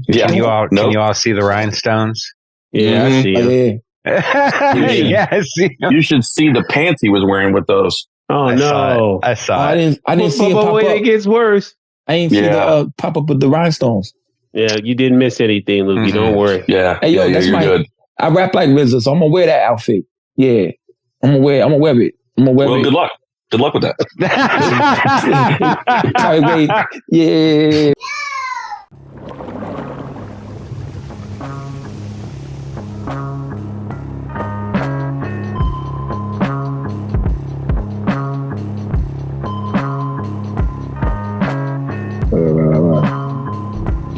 Yeah. Can you all see the rhinestones? Yeah, I see him. Yeah, I see him. You should see the pants he was wearing with those. Oh I no! saw it. I didn't see it But pop wait, up. it gets worse. I ain't see the pop up with the rhinestones. Yeah, you didn't miss anything, Lukey. Mm-hmm. Don't worry. Yeah. Hey, yo, that's you're good. I rap like RZA, so I'm gonna wear that outfit. Yeah, I'm gonna wear it. Well, good luck. Good luck with that. Wait, yeah.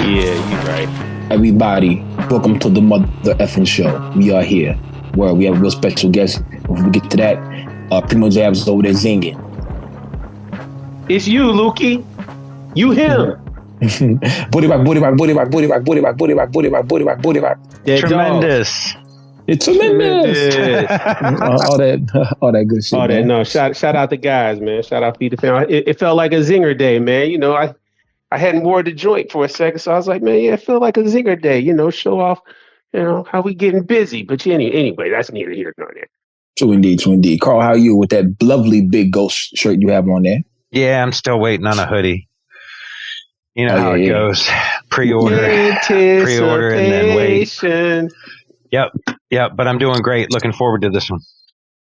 Yeah, you're right. Everybody, welcome to the mother effing show. We are here. Where we have a real special guest. Before we get to that, Primo Jabs is over there zinging. It's you, Lukey. You him. Booty rock, booty rock, booty rock, booty rock, booty rock, booty rock, booty rock, booty rock, booty rock. Tremendous. It's tremendous. all that good shit. All that, no. Shout out the guys, man. Shout out Feed the Family. It felt like a zinger day, man. You know, I hadn't wore the joint for a second, so I was like, man, yeah, it felt like a zinger day. You know, show off, how we getting busy. But anyway, that's neither here nor there. True indeed. Carl, how are you with that lovely big ghost shirt you have on there? Yeah, I'm still waiting on a hoodie. You know how it goes. Pre-order, and then wait. Yep. But I'm doing great. Looking forward to this one.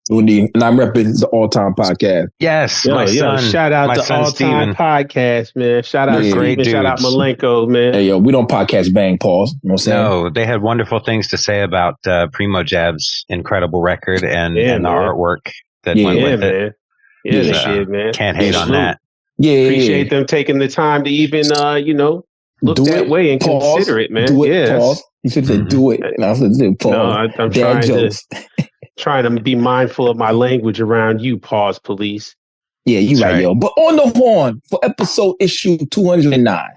Indeed. And I'm repping the All-Time Podcast. Yes, my son. Shout out to All-Time Podcast, man. Shout out Steven. Shout out Malenko, man. Hey, yo, we don't podcast bang, pause. You know what I'm saying? No, they had wonderful things to say about Primo Jab's incredible record and the artwork that went with it. Yeah, they did, man. Can't hate on that. Yeah, appreciate them taking the time to even, look do that way and consider it, man. Do it, pause. You should say do it. And I said pause. No, I'm trying to be mindful of my language around you, pause, police. Yeah, you right, yo. But on the horn for episode issue 209,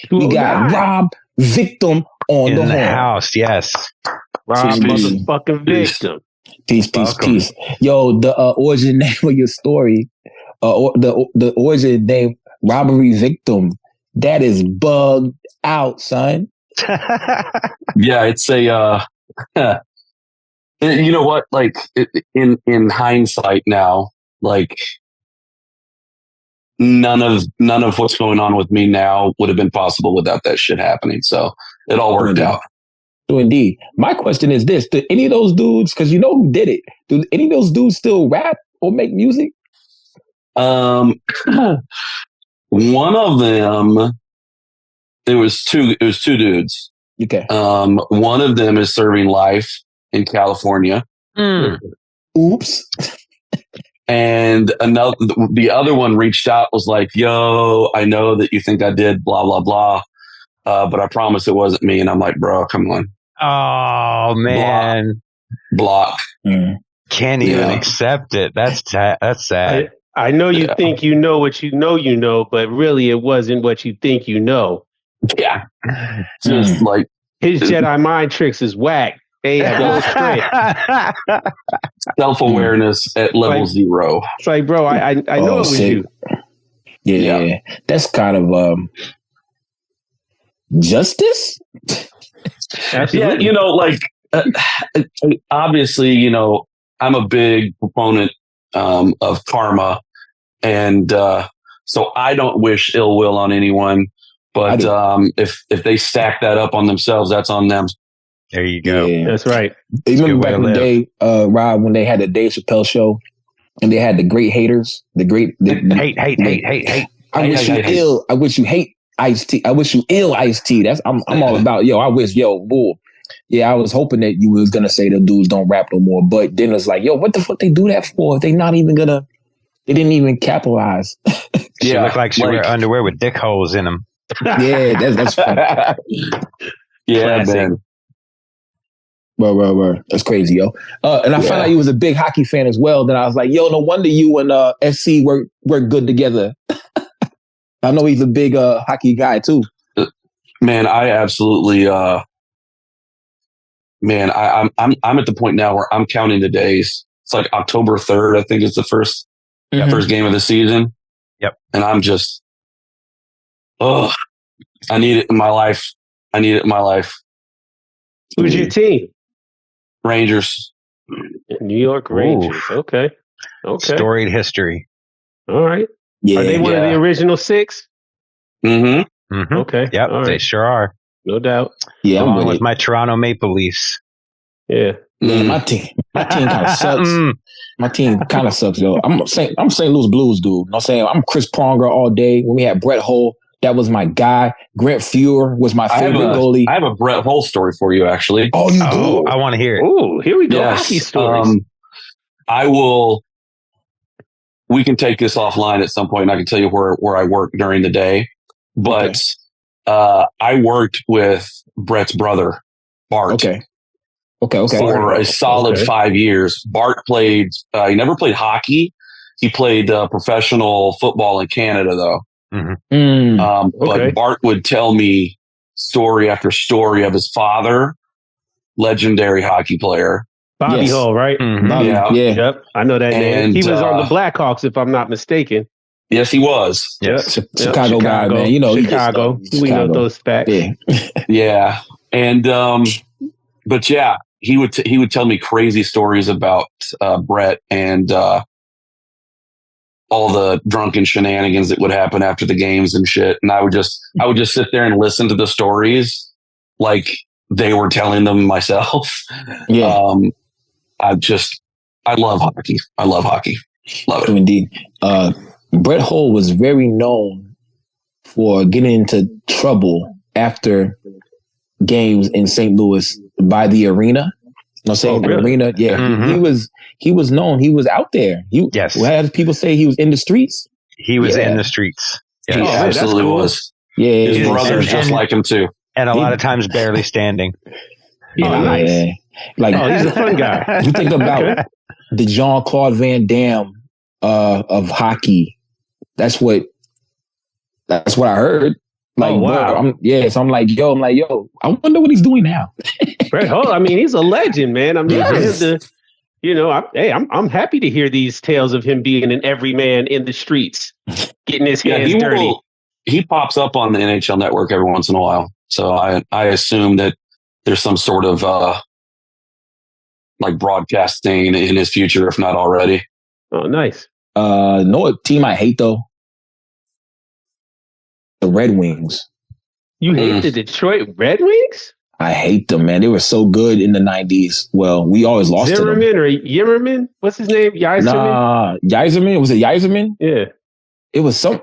we got Rob VIKTUM on the horn. House, yes. Rob motherfucking VIKTUM. Peace. Yo, the origin name of your story, the origin name, Robbery Victim, that is bugged out, son. Yeah, it's a, you know what, like in hindsight now, like none of what's going on with me now would have been possible without that shit happening. So it all worked out. So indeed. My question is this: do any of those dudes, because you know who did it, do any of those dudes still rap or make music? One of them, it was two dudes. Okay. One of them is serving life in California. Oops. And the other one reached out, was like, yo, I know that you think I did blah, blah, blah. But I promise it wasn't me. And I'm like, bro, come on. Oh, man. Block. Can't even accept it. That's sad. I know you think you know what you know, but really it wasn't what you think you know. Yeah. Just like his Jedi mind tricks is whack. They go straight. Self-awareness at level 0. It's like, bro, I know it was you. Yeah. That's kind of justice. Absolutely. Yeah, like obviously, I'm a big proponent of karma, and so I don't wish ill will on anyone. But if they stack that up on themselves, that's on them. There you go. Yeah. That's right. You remember back in the day, Rob, when they had the Dave Chappelle show, and they had the great haters, hate. I wish you hate Ice-T. I wish you ill Ice-T. That's I'm all about. I wish bull. Yeah, I was hoping that you was gonna say the dudes don't rap no more, but then it's like, what the fuck they do that for? If they not even gonna, they didn't even capitalize. She looked like she wear underwear with dick holes in them. Yeah, that's funny. Yeah, man. Well, that's crazy, yo. And I found out you was a big hockey fan as well. Then I was like, no wonder you and SC work good together. I know he's a big hockey guy too. Man, I absolutely. Man, I'm at the point now where I'm counting the days. It's like October 3rd, I think is the first game of the season. Yep. And I'm just, I need it in my life I need it in my life. Who's your team? Rangers. New York Rangers. Ooh. Okay. Storied history. All right. Yeah. Are they one of the original 6? Mm-hmm. Mm-hmm. Okay. Yep, All right. they sure are. No doubt. Yeah, Along with my Toronto Maple Leafs. Yeah. Man, my team kind of sucks. My team kind of sucks, yo. I'm St. Louis Blues, dude. You know what I'm saying? I'm Chris Pronger all day. When we had Brett Hull, that was my guy. Grant Fuhr was my favorite goalie. I have a Brett Hull story for you, actually. Oh, you do? I want to hear it. Oh, here we go. Yes. Hockey stories. I will. We can take this offline at some point, and I can tell you where I work during the day. But I worked with Brett's brother, Bart. Okay. For a solid 5 years. Bart played. He never played hockey. He played professional football in Canada, though. Mm-hmm. But Bart would tell me story after story of his father, legendary hockey player. Bobby Hull, right? Mm-hmm. Bobby, Yeah. Yep. I know that name. He was on the Blackhawks, if I'm not mistaken. Yes, he was. Yes. Chicago guy, man. You know, Chicago. We know those facts. Yeah. Yeah. And but yeah, he would tell me crazy stories about Brett and all the drunken shenanigans that would happen after the games and shit. And I would just sit there and listen to the stories like they were telling them myself. Yeah. I love hockey. I love hockey. Love it. Indeed. Brett Hull was very known for getting into trouble after games in St. Louis by the arena. I'm saying the arena. Yeah. Mm-hmm. He was known. He was out there. Yes. Had people say he was in the streets? He was in the streets. He absolutely was. Yeah. His brother's just like him too. And a lot of times barely standing. Yeah, nice. Like, he's a fun guy. You think about the Jean-Claude Van Damme of hockey. That's what I heard. Like, wow. So I'm like, yo, I wonder what he's doing now. Brett Hull, I mean, he's a legend, man. I mean, I'm happy to hear these tales of him being an everyman in the streets, getting his hands dirty. He pops up on the NHL Network every once in a while. So I assume that there's some sort of like broadcasting in his future, if not already. Oh, nice. Know what team I hate though? The Red Wings. You hate the Detroit Red Wings? I hate them, man. They were so good in the 90s. Well, we always lost to them. Zimmerman or Yimmerman? What's his name? Yzerman? Nah, Yzerman. Was it Yzerman? Yeah. It was man,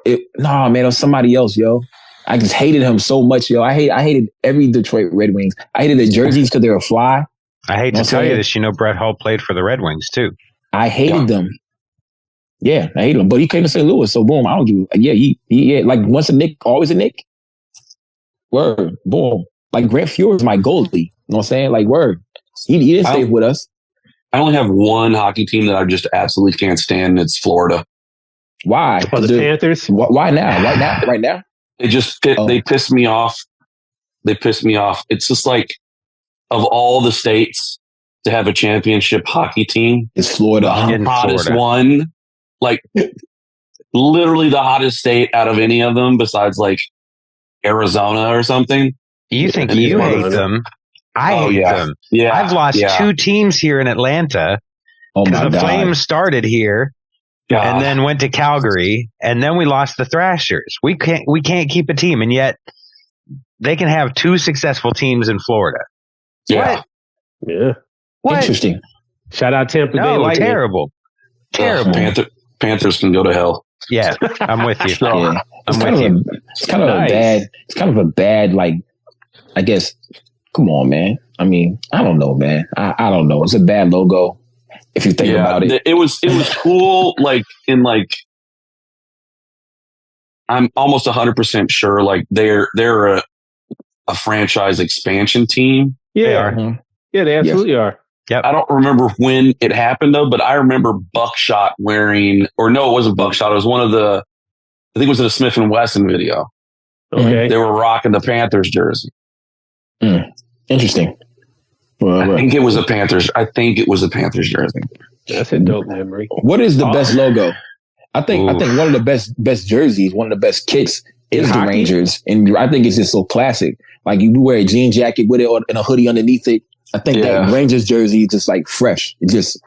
it was somebody else, yo. I just hated him so much, yo. I hated every Detroit Red Wings. I hated the jerseys because they were fly. I hate to tell you this, Brett Hull played for the Red Wings too. I hated them. Yeah, I hated him. But he came to St. Louis, so boom, I don't give a... Yeah, he like once a Nick, always a Nick. Word, boom. Like Grant Fuhr is my goalie. You know what I'm saying? Like, word. He didn't stay with us. I only have one hockey team that I just absolutely can't stand, and it's Florida. Why? The Panthers? Why now? Right now? They piss me off. They piss me off. It's just like, of all the states to have a championship hockey team, it's Florida. The hottest one. Like, literally the hottest state out of any of them besides, like, Arizona or something. You think you hate them. I hate them. Yeah. I've lost 2 teams here in Atlanta. Oh, my God. The Flames started here. And then went to Calgary, and then we lost the Thrashers. We can't keep a team, and yet they can have 2 successful teams in Florida. Yeah. What? Yeah. What? Interesting. Shout out Tampa Bay Lightning. Terrible. Panthers can go to hell. Yeah, I'm with you. Yeah. It's kind of a bad, like, I guess. Come on, man. I mean, I don't know, man. I don't know. It's a bad logo. If you think about it. It was cool, I'm almost 100% sure, like, they're a franchise expansion team. Yeah. They are. Mm-hmm. Yeah, they absolutely are. Yep. I don't remember when it happened, though, but I remember Buckshot wearing, or no, it wasn't Buckshot. It was one of I think it was in a Smith & Wesson video. Okay. They were rocking the Panthers jersey. Interesting. I think it was a Panthers jersey. That's a dope memory. What is the best logo? I think one of the best jerseys, one of the best kits is the Rangers, and I think it's just so classic. Like you wear a jean jacket with it and a hoodie underneath it. I think that Rangers jersey is just like fresh. It just,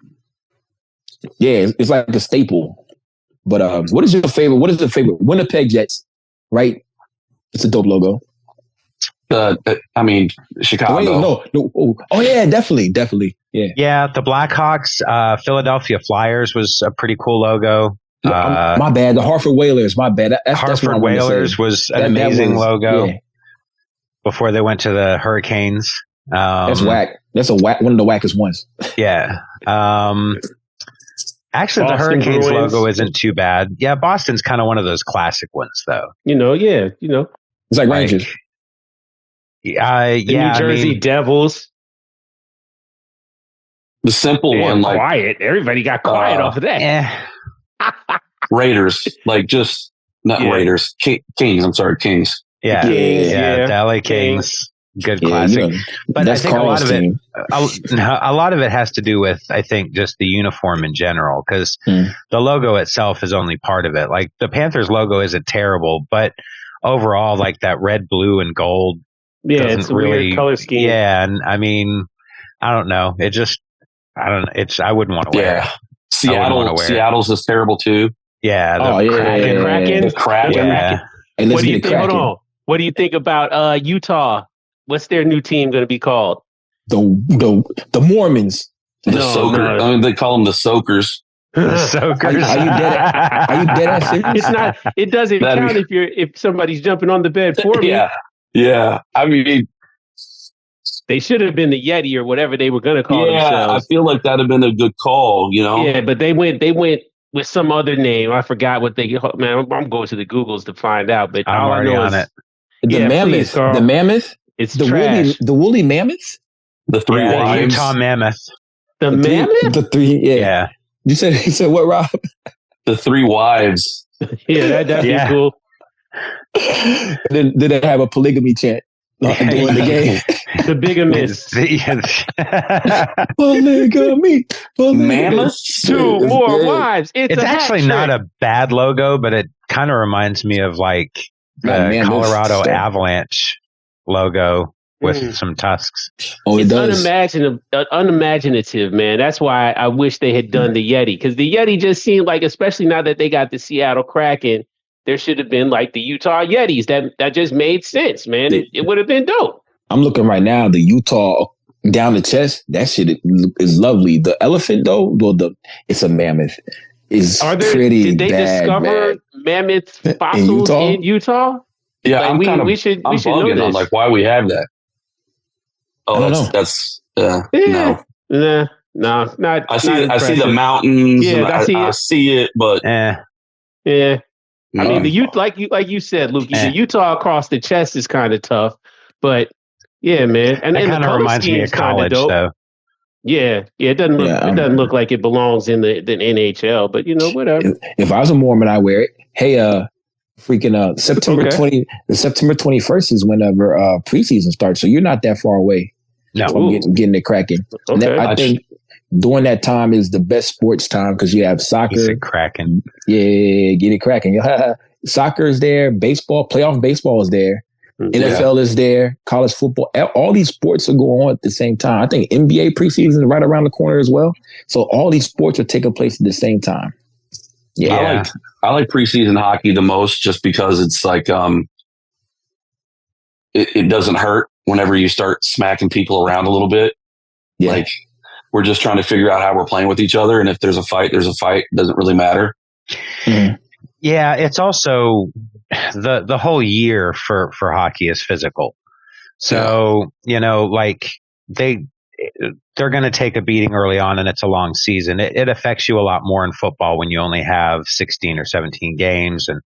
it's like a staple. But what is your favorite? What is the favorite? Winnipeg Jets, right? It's a dope logo. I mean, Chicago. No. Oh yeah, definitely. Yeah. Yeah, the Blackhawks, Philadelphia Flyers was a pretty cool logo. My bad. The Hartford Whalers. My bad. Hartford Whalers was an amazing logo. Yeah. Before they went to the Hurricanes. That's whack. That's one of the wackest ones. Yeah. Actually, Boston, the Hurricanes Bruins logo isn't too bad. Yeah, Boston's kind of one of those classic ones, though. It's like Rangers. The New Jersey Devils. The simple one, like quiet. Everybody got quiet off of that. Raiders, like just not Raiders. Kings. I'm sorry, Kings. Yeah. The LA Kings. Good classic. But I think a lot of it has to do with, I think, just the uniform in general, because the logo itself is only part of it. Like the Panthers logo isn't terrible, but overall, like that red, blue, and gold. Yeah, it's a weird color scheme. Yeah, and I mean, I don't know. I wouldn't want to wear it. Seattle's is terrible too. Yeah. The Kraken. Yeah. And what do you think? Hold on. What do you think about Utah? What's their new team going to be called? The Mormons. The Soakers. I mean, they call them the Soakers. The Soakers. Are you dead ass serious? It's not. It doesn't count if somebody's jumping on the bed for me. Yeah. I mean, they should have been the Yeti or whatever they were going to call themselves. I feel like that'd have been a good call. Yeah, but they went with some other name. I forgot what they. Man, I'm going to the Googles to find out. But I'm already on it. The Mammoth. The Mammoth. It's trash. The woolly mammoth? The three wives. Utah Mammoth. The mammoth? The three, yeah. You said what, Rob? The three wives. Yeah, that'd be cool. Then they have a polygamy chant during the game. The bigamist. Polygamy. Mammoths? Two more wives. It's actually not a bad logo, but it kind of reminds me of like the Colorado Avalanche logo with some tusks. It's unimaginative, man. That's why I wish they had done the Yeti, because the Yeti just seemed like, especially now that they got the Seattle Kraken, there should have been like the Utah Yetis. That just made sense, man. It would have been dope. I'm looking right now, the Utah down the chest, that shit is lovely. The elephant though, it's a mammoth. Did they discover mammoth fossils in Utah? Yeah, like we should know this. On like why we have that. Oh, that's no. No, not. I see the mountains. Yeah, I see it, but yeah. I mean, like you said, Luke, the Utah across the chest is kind of tough, but yeah, man, and it kind of reminds me of college, though. Yeah, it doesn't look. It doesn't look like it belongs in the NHL, but whatever. If I was a Mormon, I wear it. Hey, September 21st is whenever preseason starts, so you're not that far away. No, from getting it cracking. Okay. I think during that time is the best sports time because you have soccer. Cracking. Yeah, get it cracking. Soccer is there. Baseball, playoff baseball is there. NFL is there. College football. All these sports are going on at the same time. I think NBA preseason is right around the corner as well. So all these sports are taking place at the same time. Yeah, I like preseason hockey the most just because it's like it doesn't hurt whenever you start smacking people around a little bit. Yeah. Like we're just trying to figure out how we're playing with each other, and if there's a fight, there's a fight. It doesn't really matter. Mm-hmm. Yeah, it's also the whole year for hockey is physical. So, like they're going to take a beating early on, and it's a long season. It affects you a lot more in football when you only have 16 or 17 games, and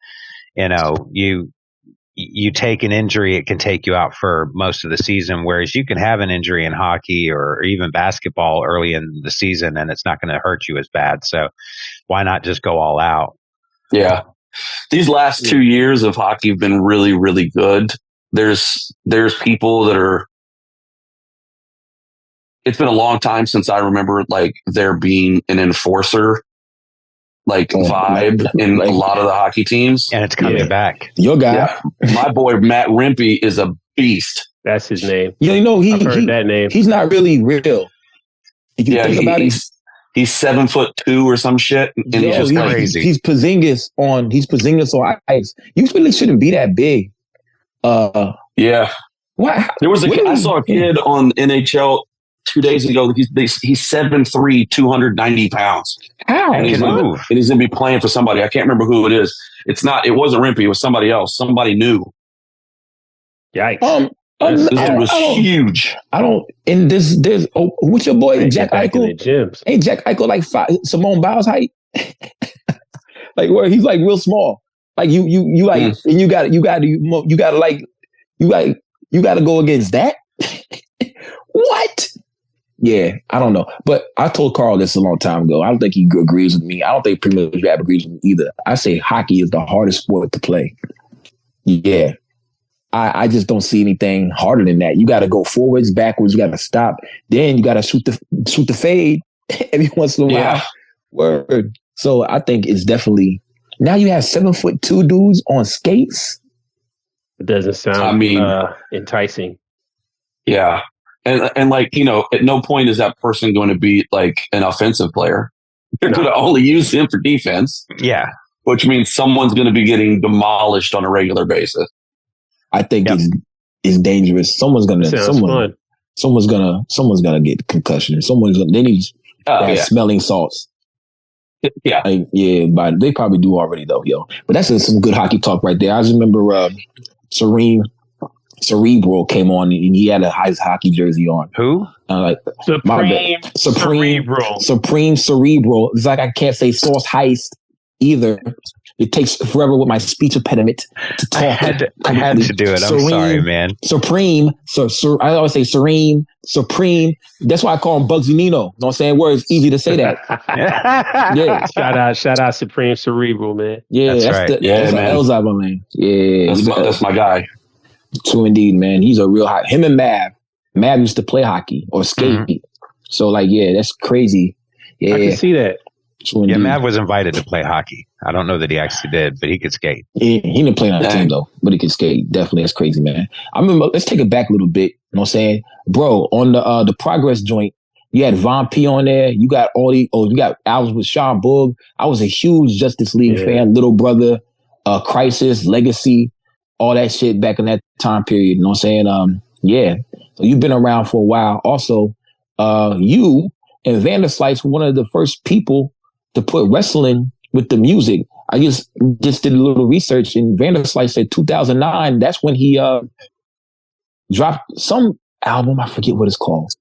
you take an injury, it can take you out for most of the season. Whereas you can have an injury in hockey or even basketball early in the season, and it's not going to hurt you as bad. So why not just go all out? Yeah, these last 2 years of hockey have been really, really good. There's people that are. It's been a long time since I remember like there being an enforcer vibe in a lot of the hockey teams. And it's coming back. Your guy. Yeah. My boy, Matt Rimpey, is a beast. That's his name. You know, I've heard that name. He's not really real. If you think about it, he's 7'2" or some shit, and he's just crazy. He's Porzingis on ice. You really shouldn't be that big. Yeah. What? There was I saw a kid on NHL 2 days ago. He's 7'3", 290 pounds. How? And he's going to be playing for somebody. I can't remember who it is. It wasn't Rimpey. It was somebody else. Somebody new. Yikes. This was huge. There's what's your boy Jack Eichel? Ain't Jack Eichel like Simone Biles height? Like where he's like real small. Like you like and you got to go against that. What? Yeah, I don't know. But I told Carl this a long time ago. I don't think he agrees with me. I don't think Premier League Rap agrees with me either. I say hockey is the hardest sport to play. Yeah. I just don't see anything harder than that. You got to go forwards, backwards. You got to stop. Then you got to shoot the fade every once in a while. Yeah. Word. So I think it's definitely now you have 7'2" dudes on skates. It doesn't sound enticing. Yeah, and like at no point is that person going to be like an offensive player. They're going to only use him for defense. Yeah, which means someone's going to be getting demolished on a regular basis. I think it's dangerous. Someone's gonna get concussion. They need smelling salts. Yeah, but they probably do already though, yo. But that's some good hockey talk right there. I just remember Cerebral came on and he had a ice hockey jersey on. Who? Supreme Cerebral. It's like I can't say Sauce Heist either. It takes forever with my speech impediment to talk. I had to do it. I'm sorry, man. Supreme. I always say Supreme. That's why I call him Bugsy Nino. You know what I'm saying? Where it's easy to say that. Yeah. Shout out Supreme Cerebral, man. Yeah, that's man. Yeah. That's my guy. True indeed, man. He's a real hot. Him and Mav. Mav used to play hockey or skate. Mm-hmm. So that's crazy. Yeah. I can see that. Yeah, Mav was invited to play hockey. I don't know that he actually did, but he could skate. He didn't play on the team though, but he could skate. Definitely, that's crazy, man. I remember. Let's take it back a little bit. You know what I'm saying, bro? On the Progress joint, you had Von P on there. You got you got albums with Sean Boog. I was a huge Justice League fan. Little Brother, Crisis, Legacy, all that shit back in that time period. You know what I'm saying? So you've been around for a while. Also, you and Vanderslice were one of the first people to put wrestling with the music. I just did a little research, and Vanderslice said 2009. That's when he dropped some album. I forget what it's called.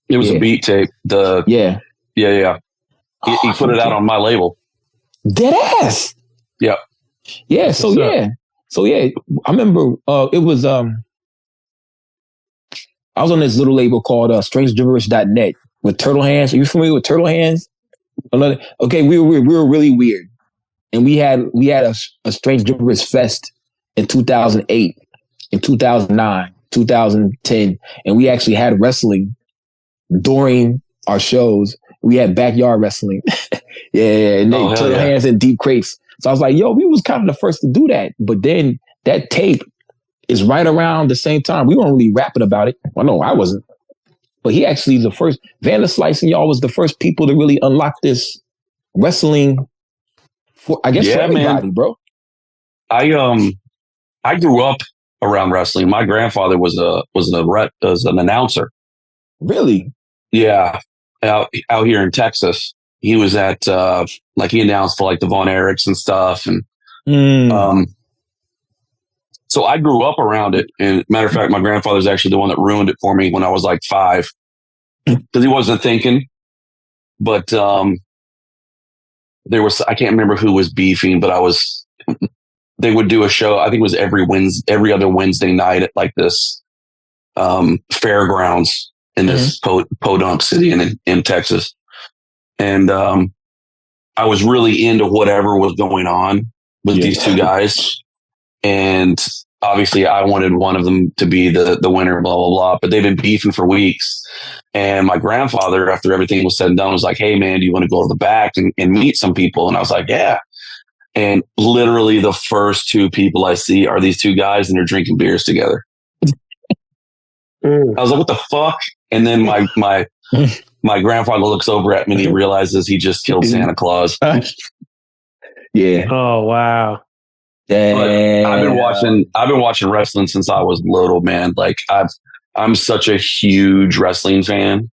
It was a beat tape. He put it out on my label. Dead ass. Yeah. Yeah. So I remember it was I was on this little label called strangegibberish.net with Turtle Hands. Are you familiar with Turtle Hands? Okay, we were really weird, and we had a Strange Gibberish Fest in 2008, in 2009, 2010, and we actually had wrestling during our shows. We had backyard wrestling, and Turtle Hands and Deep Crates. So I was like, yo, we was kind of the first to do that, but then that tape is right around the same time. We weren't really rapping about it. Well, no, I wasn't. But he actually is the first. Vanderslice and y'all was the first people to really unlock this wrestling for everybody, man. Bro. I grew up around wrestling. My grandfather was an announcer. Really? Yeah, out here in Texas. He was at he announced for like the Von Erichs and stuff, and so I grew up around it. And matter of fact, my grandfather's actually the one that ruined it for me when I was like 5. Because he wasn't thinking, but there was, I can't remember who was beefing, but they would do a show. I think it was every other Wednesday night at like this fairgrounds in this podunk city in Texas. And I was really into whatever was going on with these two guys. And obviously I wanted one of them to be the winner, blah, blah, blah. But they've been beefing for weeks. And my grandfather, after everything was said and done, was like, "Hey, man, do you want to go to the back and meet some people?" And I was like, "Yeah." And literally the first two people I see are these two guys, and they're drinking beers together. I was like, "What the fuck?" And then my grandfather looks over at me and he realizes he just killed Santa Claus. Yeah. Oh wow. But I've been watching wrestling since I was little, man. Like I'm such a huge wrestling fan.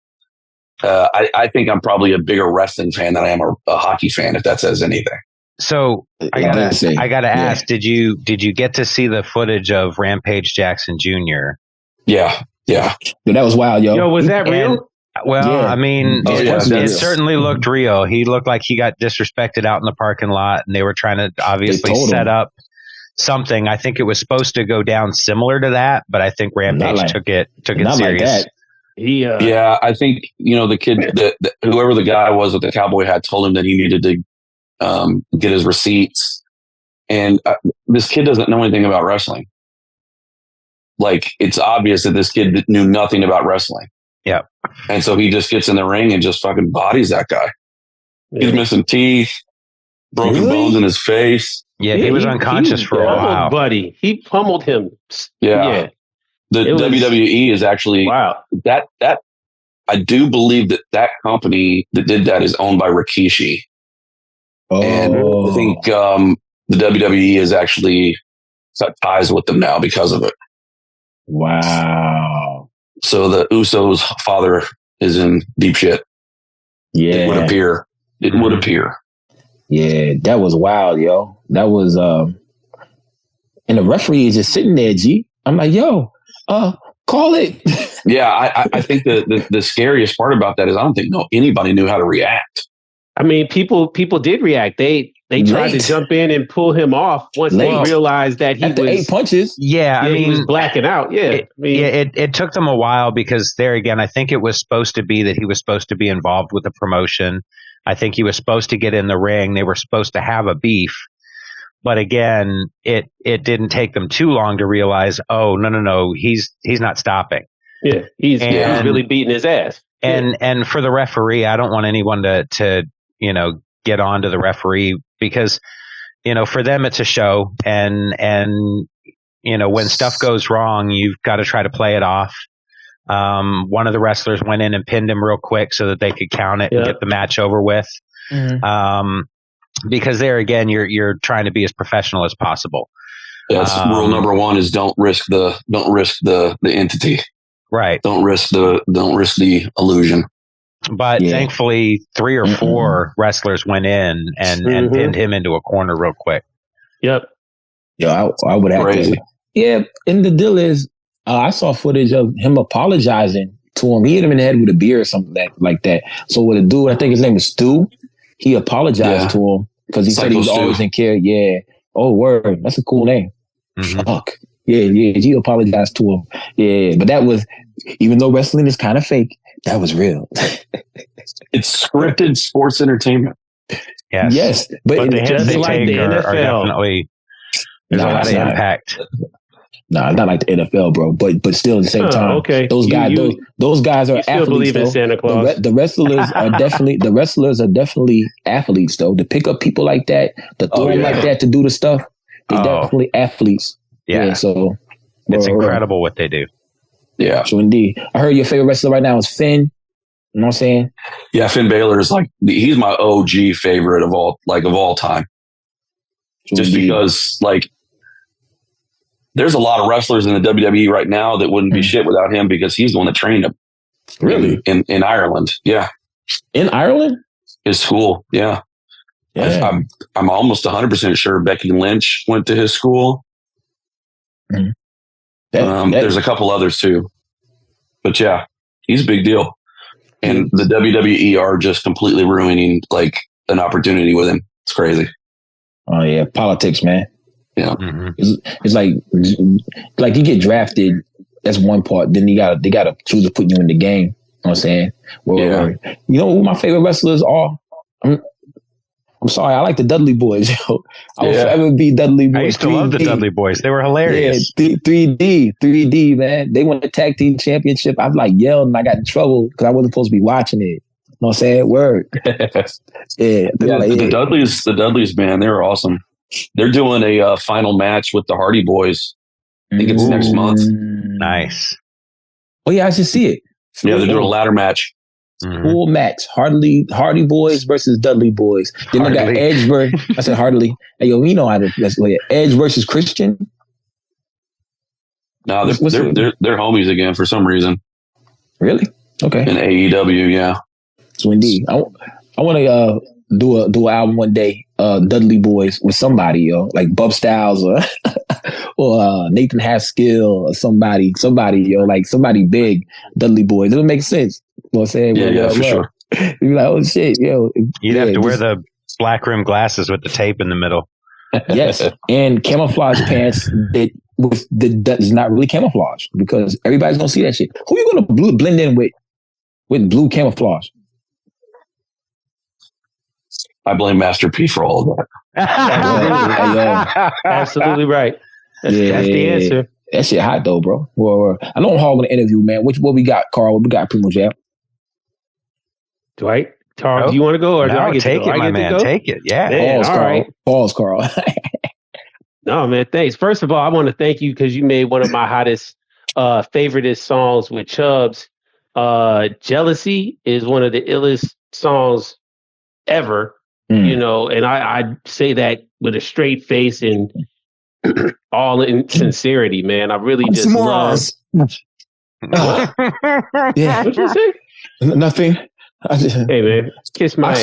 I think I'm probably a bigger wrestling fan than I am a hockey fan, if that says anything. So I gotta ask, did you get to see the footage of Rampage Jackson Jr.? Yeah. That was wild, yo. Yo, was that real? I mean, it certainly looked real. He looked like he got disrespected out in the parking lot, and they were trying to obviously set up something. I think it was supposed to go down similar to that, but I think Rampage took it serious. Like that. Yeah, I think the kid, whoever the guy was with the cowboy hat, told him that he needed to get his receipts, and this kid doesn't know anything about wrestling. Like, it's obvious that this kid knew nothing about wrestling. Yeah, and so he just gets in the ring and just fucking bodies that guy. Yeah. He's missing teeth, broken bones in his face. Yeah, he was unconscious for a while. Buddy, he pummeled him. Yeah. The WWE is actually that I do believe that company that did that is owned by Rikishi. And I think the WWE is actually got ties with them now because of it. Wow. So the Usos' father is in deep shit. Yeah. It would appear. Would appear. Yeah, that was wild, yo. That was and the referee is just sitting there, G. I'm like, yo, call it. Yeah, I think the scariest part about that is I don't think anybody knew how to react. I mean, people did react. They tried to jump in and pull him off once they realized that he was 8 punches. Yeah, I mean, he was blacking out. Yeah, it took them a while because there again, I think it was supposed to be that he was supposed to be involved with the promotion. I think he was supposed to get in the ring. They were supposed to have a beef. But again, it didn't take them too long to realize, oh, no, he's not stopping. Yeah, he's really beating his ass. And for the referee, I don't want anyone to get on to the referee because, for them it's a show and when stuff goes wrong, you've got to try to play it off. One of the wrestlers went in and pinned him real quick so that they could count it and get the match over with. Mm-hmm. Because there again, you're trying to be as professional as possible. That's rule number one: is don't risk the entity. Right. Don't risk the illusion. But thankfully, 3 or 4 wrestlers went in and pinned him into a corner real quick. Yep. Yeah, I would have to. Yeah, and the deal is, I saw footage of him apologizing to him. He hit him in the head with a beer or something like that. So with a dude, I think his name was Stu, he apologized to him because he said he was always in care. Yeah. Oh, word. That's a cool name. Mm-hmm. Fuck. Yeah. He apologized to him. Yeah. But that was, even though wrestling is kind of fake, that was real. It's scripted sports entertainment. Yes. But just like the NFL. Are definitely, there's a lot of impact. Nah, not like the NFL, bro. But still, at the same time, those guys, those guys are athletes. Believe in Santa Claus. The wrestlers are definitely athletes, though. To pick up people like that, to throw them like that, to do the stuff, they're definitely athletes. Yeah. So it's incredible what they do. Yeah. So indeed, I heard your favorite wrestler right now is Finn. You know what I'm saying? Yeah, Finn Balor is he's my OG favorite of all time. So just because there's a lot of wrestlers in the WWE right now that wouldn't be shit without him because he's the one that trained them. Really? In Ireland. Yeah. In Ireland? His school. Yeah. I'm almost 100% sure Becky Lynch went to his school. Mm-hmm. There's a couple others too. But yeah, he's a big deal. And the WWE are just completely ruining an opportunity with him. It's crazy. Oh yeah. Politics, man. Yeah. Mm-hmm. It's like you get drafted. That's one part. Then they gotta choose to put you in the game. You know what I'm saying? You know who my favorite wrestlers are? I'm sorry, I like the Dudley Boys. Yo. I will forever be Dudley Boys. I used to love the Dudley Boys. They were hilarious. Yeah, 3D, man. They won the tag team championship. I was like yelled and I got in trouble because I wasn't supposed to be watching it. You know what I'm saying? Word. The Dudleys, man, they were awesome. They're doing a final match with the Hardy Boys. I think it's next month. Nice. Oh yeah, I should see it. Yeah, they're doing a ladder match. Full match. Hardy Boys versus Dudley Boys. Then they got Edge versus. I said Hardy. Hey, yo, you know how that's way. Edge versus Christian. No, they're homies again for some reason. Really? Okay. In AEW, yeah. So indeed, I want to do an album one day. Dudley Boys with somebody, yo, like Bub Styles or or Nathan Haskell or somebody, yo, like somebody big. Dudley Boys. It would make sense. You know what I'm saying? Yeah, for sure. You'd be like, oh shit, yo. You'd have to wear the black rim glasses with the tape in the middle. Yes, and camouflage pants that is not really camouflage because everybody's gonna see that shit. Who you gonna blend in with blue camouflage? I blame Master P for all of that. Absolutely right. That's the answer. That shit hot though, bro. Well, I know I'm hogging the interview, man. What we got, Carl? What we got, Primo Jab? Dwight, Carl, do you want to go or do I get take to go? It, my man? Take it. Yeah. Man, all right. Pause, Carl. No, man. Thanks. First of all, I want to thank you because you made one of my hottest, favoriteest songs with Chubbs. Jealousy is one of the illest songs ever. You know, and I say that with a straight face and all in sincerity, man. I really just love. Yeah. What'd you say? Nothing. Hey man, kiss my ass.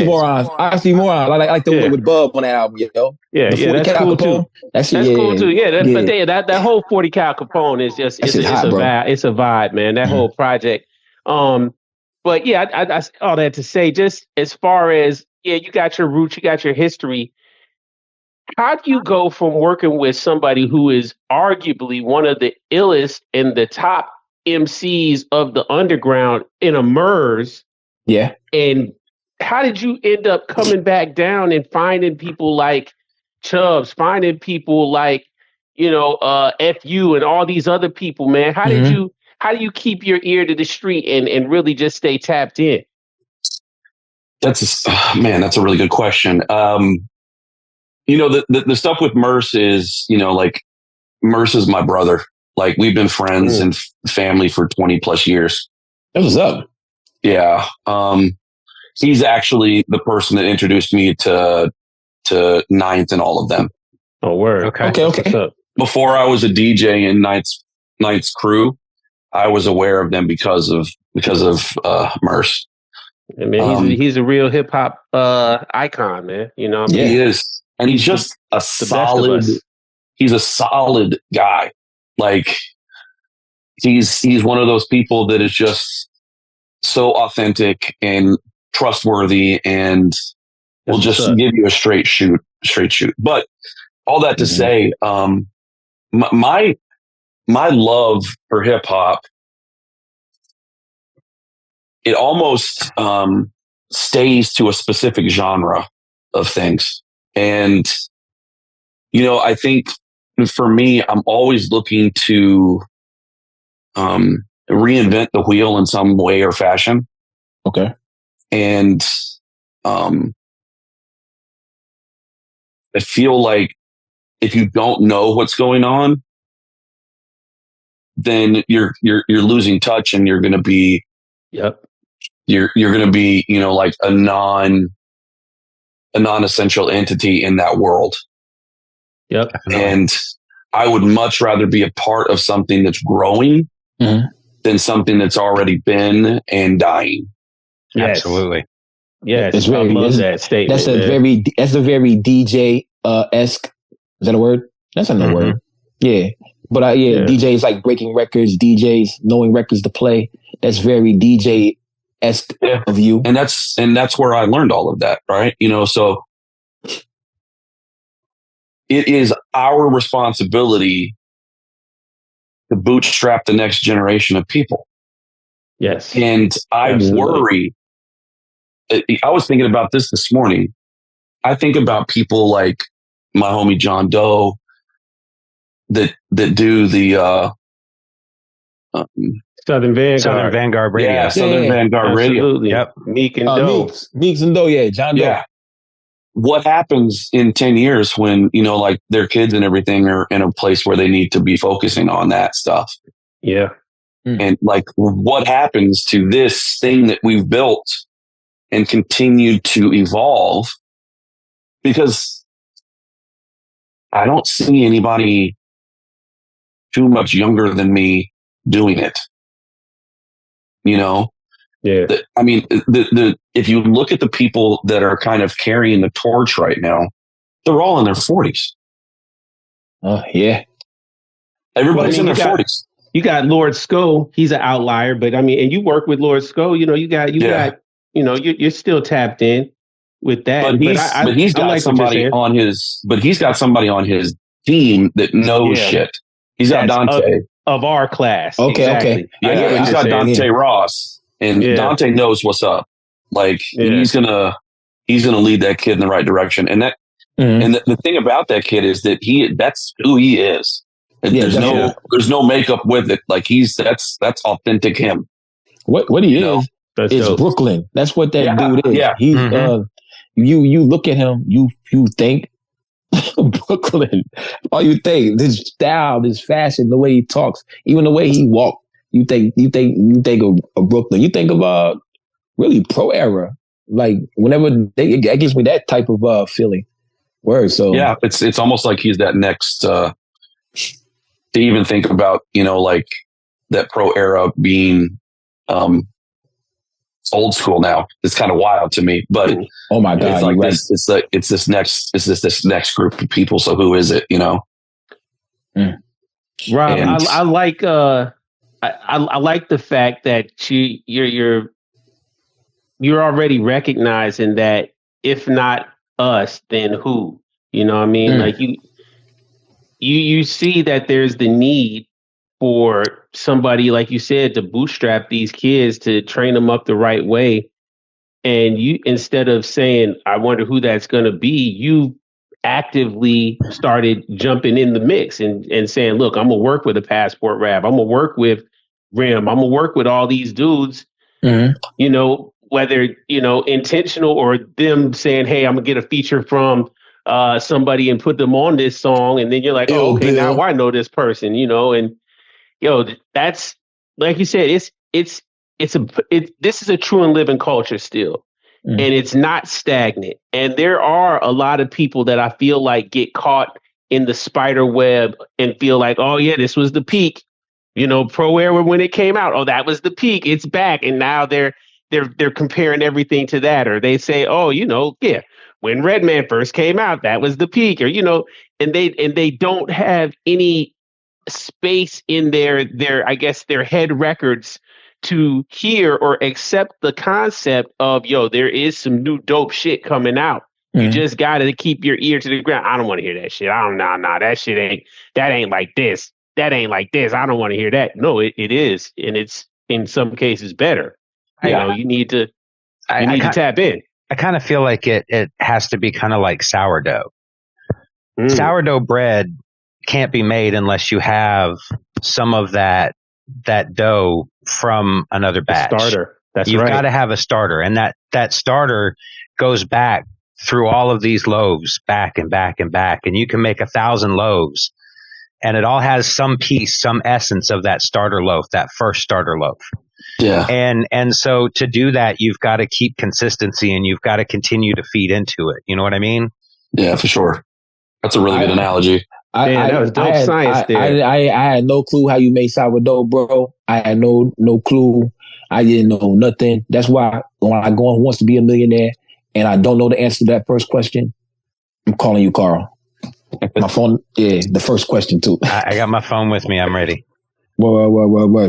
I see more on. I like the one with Bub on that album, yo. Yeah, that's cool too. That's cool too. Yeah, but that whole 40 Cal Capone is just it's a vibe. It's a vibe, man. That whole project. But yeah, I all that to say, just as far as you got your roots, you got your history. How do you go from working with somebody who is arguably one of the illest and the top MCs of the underground in a MERS? Yeah. And how did you end up coming back down and finding people like Chubbs, finding people like, FU and all these other people, man? How do you keep your ear to the street and really just stay tapped in? That's a really good question. The stuff with Merce is, like Merce is my brother. Like we've been friends and family for 20 plus years. That was up. Yeah. He's actually the person that introduced me to Ninth and all of them. Oh, word. Okay. Before I was a DJ in Ninth's crew, I was aware of them because of Merce. I mean, he's a real hip hop icon, man. You know what I mean? He is. And he's just he's a solid guy. Like he's one of those people that is just so authentic and trustworthy and will just give you a straight shoot. But all that to say, my love for hip hop, it almost stays to a specific genre of things. And, I think for me, I'm always looking to reinvent the wheel in some way or fashion. Okay. And I feel like if you don't know what's going on, then you're losing touch and you're going to be, you're going to be, like a non-essential entity in that world. Yep. And I would much rather be a part of something that's growing than something that's already been and dying. Yes. Absolutely. Yes. I love that statement. That's a very DJ esque. Is that a word? That's not a word. Yeah. But DJs like breaking records, DJs knowing records to play. That's very DJ esque of you. And that's where I learned all of that, right? So it is our responsibility to bootstrap the next generation of people. Yes. And I worry. I was thinking about this morning. I think about people like my homie John Doe that do the Southern Vanguard Radio. Yeah, Southern Vanguard Radio. Absolutely. Yep. Meek and Doe. Meeks and Doe, yeah. John Doe. Yeah. What happens in 10 years when, like their kids and everything are in a place where they need to be focusing on that stuff? Yeah. And like, what happens to this thing that we've built and continue to evolve? Because I don't see anybody too much younger than me doing it. Yeah. I mean, if you look at the people that are kind of carrying the torch right now, they're all in their 40s. Oh, yeah. Everybody's in their 40s. You got Lord Sco. He's an outlier, but I mean, and you work with Lord Sco. You got, you're still tapped in with that. But he's got somebody on his team that knows shit. He's got Dante of our class. Okay, exactly. okay. Yeah, he's got Dante Ross, and Dante knows what's up. Like he's gonna lead that kid in the right direction. And that and the thing about that kid is that that's who he is. There's no makeup with it. Like that's authentic him. What he is dope. Brooklyn. That's what that dude is. Yeah. He's you look at him, you think Brooklyn. All you think, this style, this fashion, the way he talks, even the way he walks, you think of Brooklyn. You think of really pro era. Like whenever it gives me that type of feeling. Word. So yeah, it's almost like he's that next to even think about, like that pro era being old school now. It's kind of wild to me, but oh my God, it's like this, it's this next group of people. So who is it, Rob, I like I like the fact that you're already recognizing that if not us, then who? You know what I mean? Like you see that there's the need for somebody, like you said, to bootstrap these kids, to train them up the right way. And you, instead of saying, I wonder who that's going to be, you actively started jumping in the mix and saying, look, I'm going to work with a Passport Rap. I'm going to work with Rim. I'm going to work with all these dudes, whether, intentional or them saying, hey, I'm going to get a feature from somebody and put them on this song. And then you're like, oh, okay, now I know this person, and that's, like you said, this is a true and living culture still, and it's not stagnant. And there are a lot of people that I feel like get caught in the spider web and feel like, oh yeah, this was the peak, Pro Era when it came out. Oh, that was the peak. It's back, and now they're comparing everything to that, or they say, oh, when Redman first came out, that was the peak, or and they don't have any space in their I guess their head records to hear or accept the concept of there is some new dope shit coming out. You just got to keep your ear to the ground. I don't want to hear that shit. I don't know. That shit ain't like this. That ain't like this. I don't want to hear that. No, it is, and it's in some cases better. You need to tap in. I kind of feel like it has to be kind of like sourdough. Sourdough bread can't be made unless you have some of that dough from another batch. Starter. You've got to have a starter, and that starter goes back through all of these loaves, back and back and back, and you can make 1,000 loaves, and it all has some piece, some essence of that starter loaf, that first starter loaf. Yeah. And so to do that, you've got to keep consistency, and you've got to continue to feed into it. You know what I mean? Yeah, for sure. That's a really good analogy. That was dope science there. I had no clue how you made sourdough, bro. I had no clue. I didn't know nothing. That's why when I go on Who Wants to Be a Millionaire and I don't know the answer to that first question, I'm calling you, Carl. My phone, the first question too. I got my phone with me. I'm ready.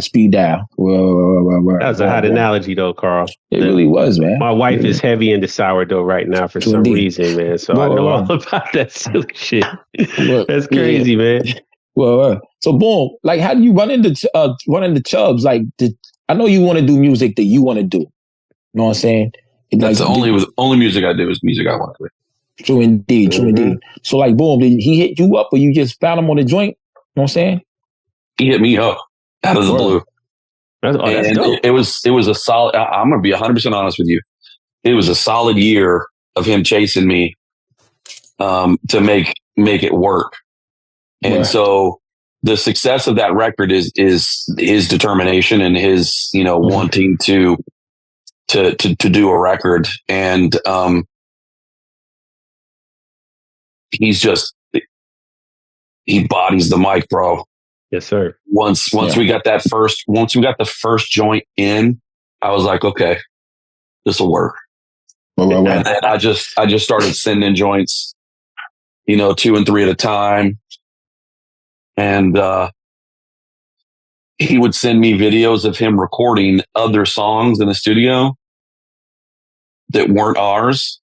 Speed dial. That was a hot analogy, though, Carl. It really was, man. My wife is heavy into sourdough right now for some reason, man. So I know all about that silly shit. That's crazy, man. So boom, like, how do you run into Chubbs? Like, I know you want to do music that you want to do. You know what I'm saying? That's the only music I do is music I want to do. True indeed. True indeed. So like, boom, did he hit you up or you just found him on the joint? You know what I'm saying? He hit me up out of the blue. That's dope. It was a solid. I'm going to be 100% honest with you. It was a solid year of him chasing me to make it work. And so the success of that record is his determination and his, wanting to do a record. And he bodies the mic, bro. Yes, sir. Once we got the first joint in, I was like, okay, this will work. And then I just started sending joints, 2 and 3 at a time. And he would send me videos of him recording other songs in the studio that weren't ours.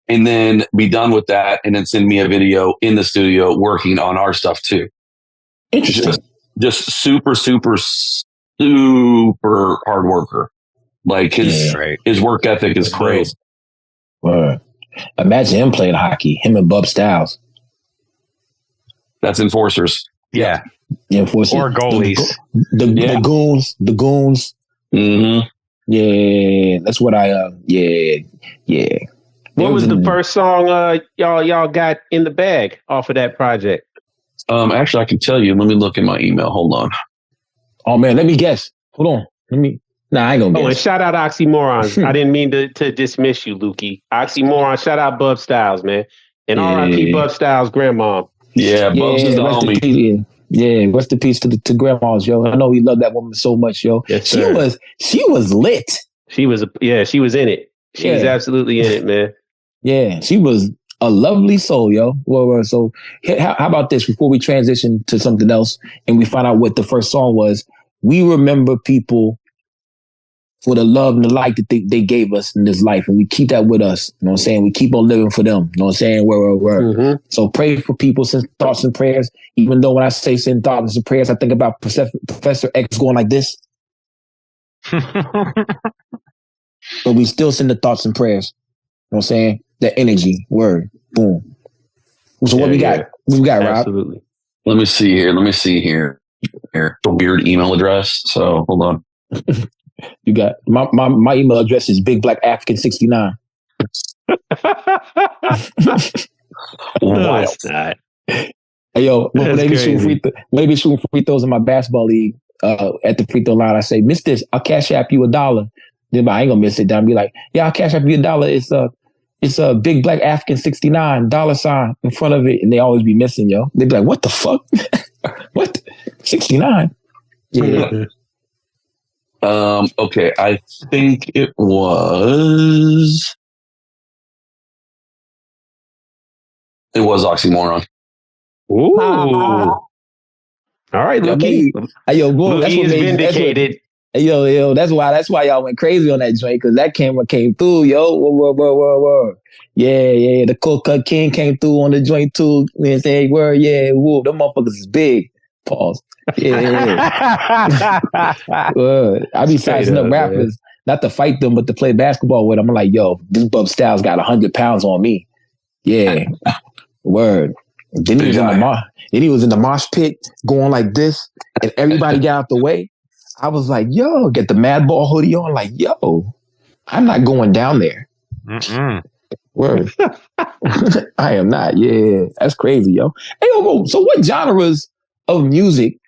And then be done with that and then send me a video in the studio working on our stuff too. Interesting. Just super, super, super hard worker. Like his work ethic is crazy. Imagine him playing hockey, him and Bub Styles. That's enforcers. Yeah. Enforcers. Or goalies. The goons. Mm-hmm. Yeah. That's what yeah. What was the first song y'all got in the bag off of that project? Actually, I can tell you. Let me look in my email. Hold on. Oh man, let me guess. Hold on. I ain't gonna guess. Oh, and shout out Oxymorons. I didn't mean to dismiss you, Lukey. Oxymoron. Shout out Bub Styles, man. And R.I.P. Bub Styles' grandma. Yeah, Bubs is the homie. Yeah, rest in peace to grandmas, yo. I know he loved that woman so much, yo. Yes, she was lit. She was in it. She was absolutely in it, man. Yeah, she was a lovely soul, yo. Well, so how about this before we transition to something else and we find out what the first song was? We remember people for the love and the light that they gave us in this life, and we keep that with us. You know what I'm saying? We keep on living for them. You know what I'm saying? Word. So pray for people, send thoughts and prayers. Even though when I say send thoughts and prayers, I think about Professor X going like this. But we still send the thoughts and prayers. You know what I'm saying? That energy. Word. Boom. So what we got? What we got, Rob? Absolutely. Let me see here. Here. A weird email address. So hold on. You got my email address is bigblackafrican69. No, it's not. Hey, yo, when they be shooting free throws in my basketball league, at the free throw line, I say, miss this, I'll cash app you $1. Then I ain't gonna miss it. Then I'll be like, yeah, I'll cash app you $1. It's a big black African 69 $ in front of it, and they always be missing, yo. They be like, what the fuck? What? 69? Yeah. Okay, I think it was Oxymoron. Ooh. All right, Lukey. Hey, yo, boy, Lukey is vindicated. Yo, that's why y'all went crazy on that joint, because that camera came through, yo. Whoa. Yeah, the Cold Cut King came through on the joint too. And say, word, yeah, whoa, them motherfuckers is big. Pause. Yeah. I be sizing up rappers, not to fight them, but to play basketball with them. I'm like, yo, this Bub Styles got 100 pounds on me. Yeah. Word. Then he was in the mosh pit going like this, and everybody got out the way. I was like, yo, get the Madball hoodie on. Like, yo, I'm not going down there. Word. I am not. Yeah, that's crazy, yo. Hey, yo, so what genres of music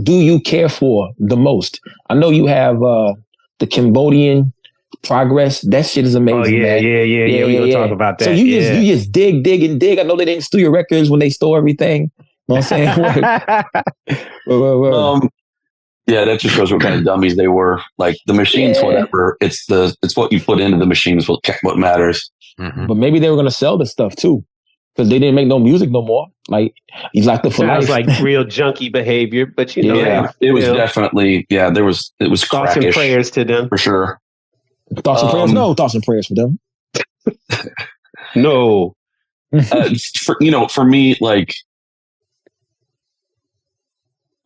do you care for the most? I know you have the Cambodian Progress. That shit is amazing. Oh, yeah. We gonna talk about that. So you just dig. I know they didn't steal your records when they stole everything. You know what I'm saying? Word. Yeah, that just shows what kind of dummies they were. Like the machines, whatever. It's what you put into the machines what matters. Mm-hmm. But maybe they were gonna sell this stuff too, because they didn't make no music no more. Like he's locked up for life. Sounds like real junkie behavior, but you know, it was definitely it was thoughts and prayers to them for sure. Thoughts and prayers, no thoughts and prayers for them. No, for me, like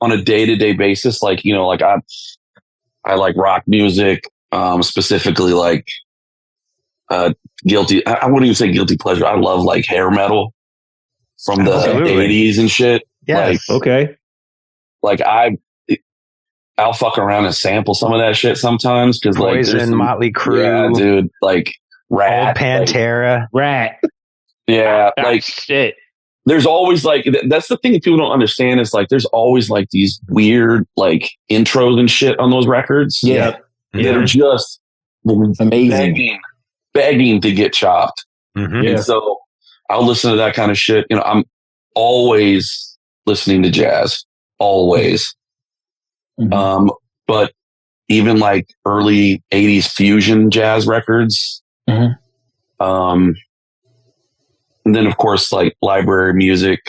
on a day-to-day basis, like I like rock music, specifically like guilty. I wouldn't even say guilty pleasure. I love like hair metal from the '80s and shit. Yes. Like I'll fuck around and sample some of that shit sometimes because like there's some Motley Crue, dude, like Rat, old Pantera, like, Rat. Yeah, like shit. There's always like that's the thing that people don't understand is like there's always like these weird like intros and shit on those records. Yeah, that are just amazing, begging to get chopped. Mm-hmm. And so I'll listen to that kind of shit. You know, I'm always listening to jazz, always. Mm-hmm. But even like early '80s fusion jazz records. Mm-hmm. And then of course like library music,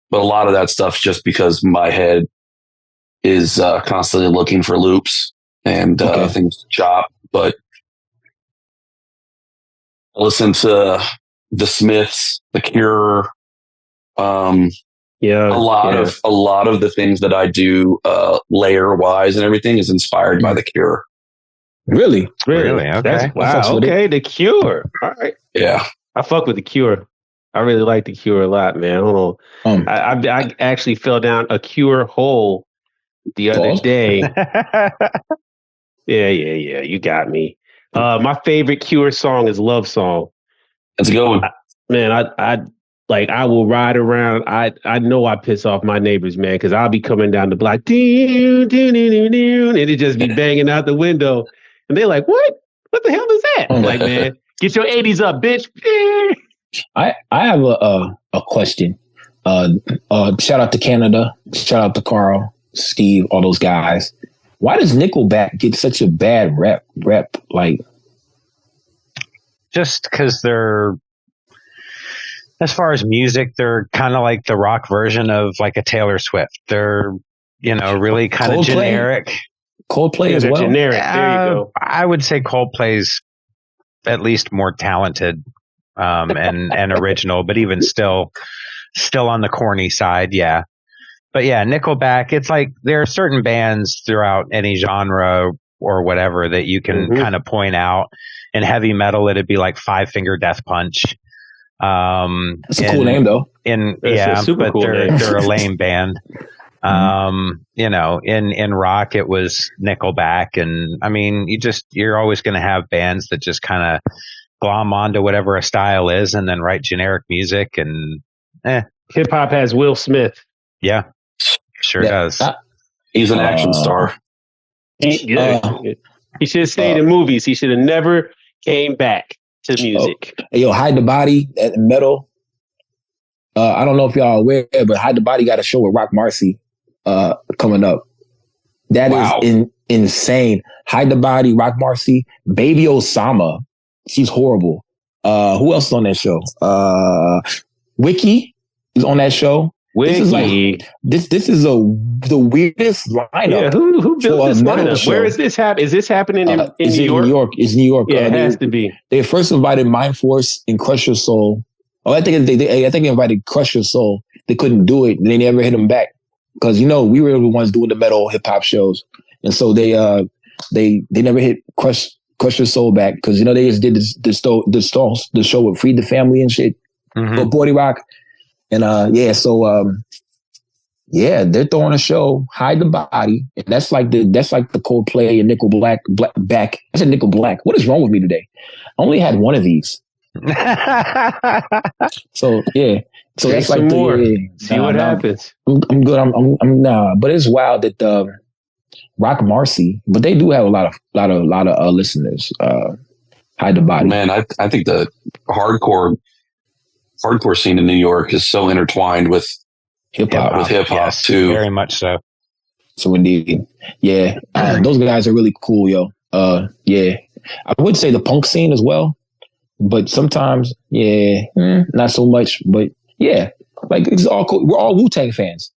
but a lot of that stuff's just because my head is constantly looking for loops and things to chop. But I listen to the Smiths, the Cure, a lot of the things that I do layer wise and everything is inspired by the Cure. Really? Okay. Wow. Okay, the Cure. All right. Yeah, I fuck with the Cure. I really like the Cure a lot, man. I don't know. I actually fell down a Cure hole the other day. Yeah. You got me. My favorite Cure song is "Love Song." That's a good one. I will ride around. I know I piss off my neighbors, man, because I'll be coming down the block, and it just be banging out the window, and they're like, "What? What the hell is that?" I'm like, "Man, get your '80s up, bitch." I have a question. Shout out to Canada. Shout out to Carl, Steve, all those guys. Why does Nickelback get such a bad rep? Like, just because they're, as far as music, they're kind of like the rock version of like a Taylor Swift. They're, really kind of generic. Coldplay as well. Generic. There you go. I would say Coldplay's at least more talented. And original, but even still on the corny side, yeah. But yeah, Nickelback, it's like there are certain bands throughout any genre or whatever that you can kind of point out. In heavy metal, it'd be like Five Finger Death Punch. That's a cool name, though. But they're a lame band. In rock, it was Nickelback, and I mean, you're always going to have bands that just kind of glom onto whatever a style is and then write generic music and hip hop has Will Smith. Yeah, sure does. He's an action star. He should have stayed in movies. He should have never came back to music. Hide the Body at metal. I don't know if y'all are aware, but Hide the Body got a show with Rock Marcy coming up. That is insane. Hide the Body, Rock Marcy, Baby Osama. She's horrible. Who else is on that show? Wiki is on that show. Wiki. This is the weirdest lineup. Yeah, who built this lineup? Where is this happening? Is this happening in New York? It's New York. Yeah, it has to be. They first invited Mind Force and Crush Your Soul. Oh, I think they invited Crush Your Soul. They couldn't do it, and they never hit them back because we were the ones doing the metal hip hop shows, and so they never hit Crush Your Soul back because they just did the show with Free the Family and shit, but Body Rock, and they're throwing a show, Hide the Body, and that's like the Coldplay and Nickelback back. I said Nickelback. What is wrong with me today? I only had one of these. So that's like more. See what happens. I'm good. I'm but it's wild that Rock Marcy, but they do have a lot of listeners. Hide the Body. Man, I think the hardcore scene in New York is so intertwined with hip hop yes, too. Very much so. So indeed, yeah, those guys are really cool, yo. Yeah, I would say the punk scene as well, but sometimes, not so much. But yeah, like it's all cool. We're all Wu-Tang fans.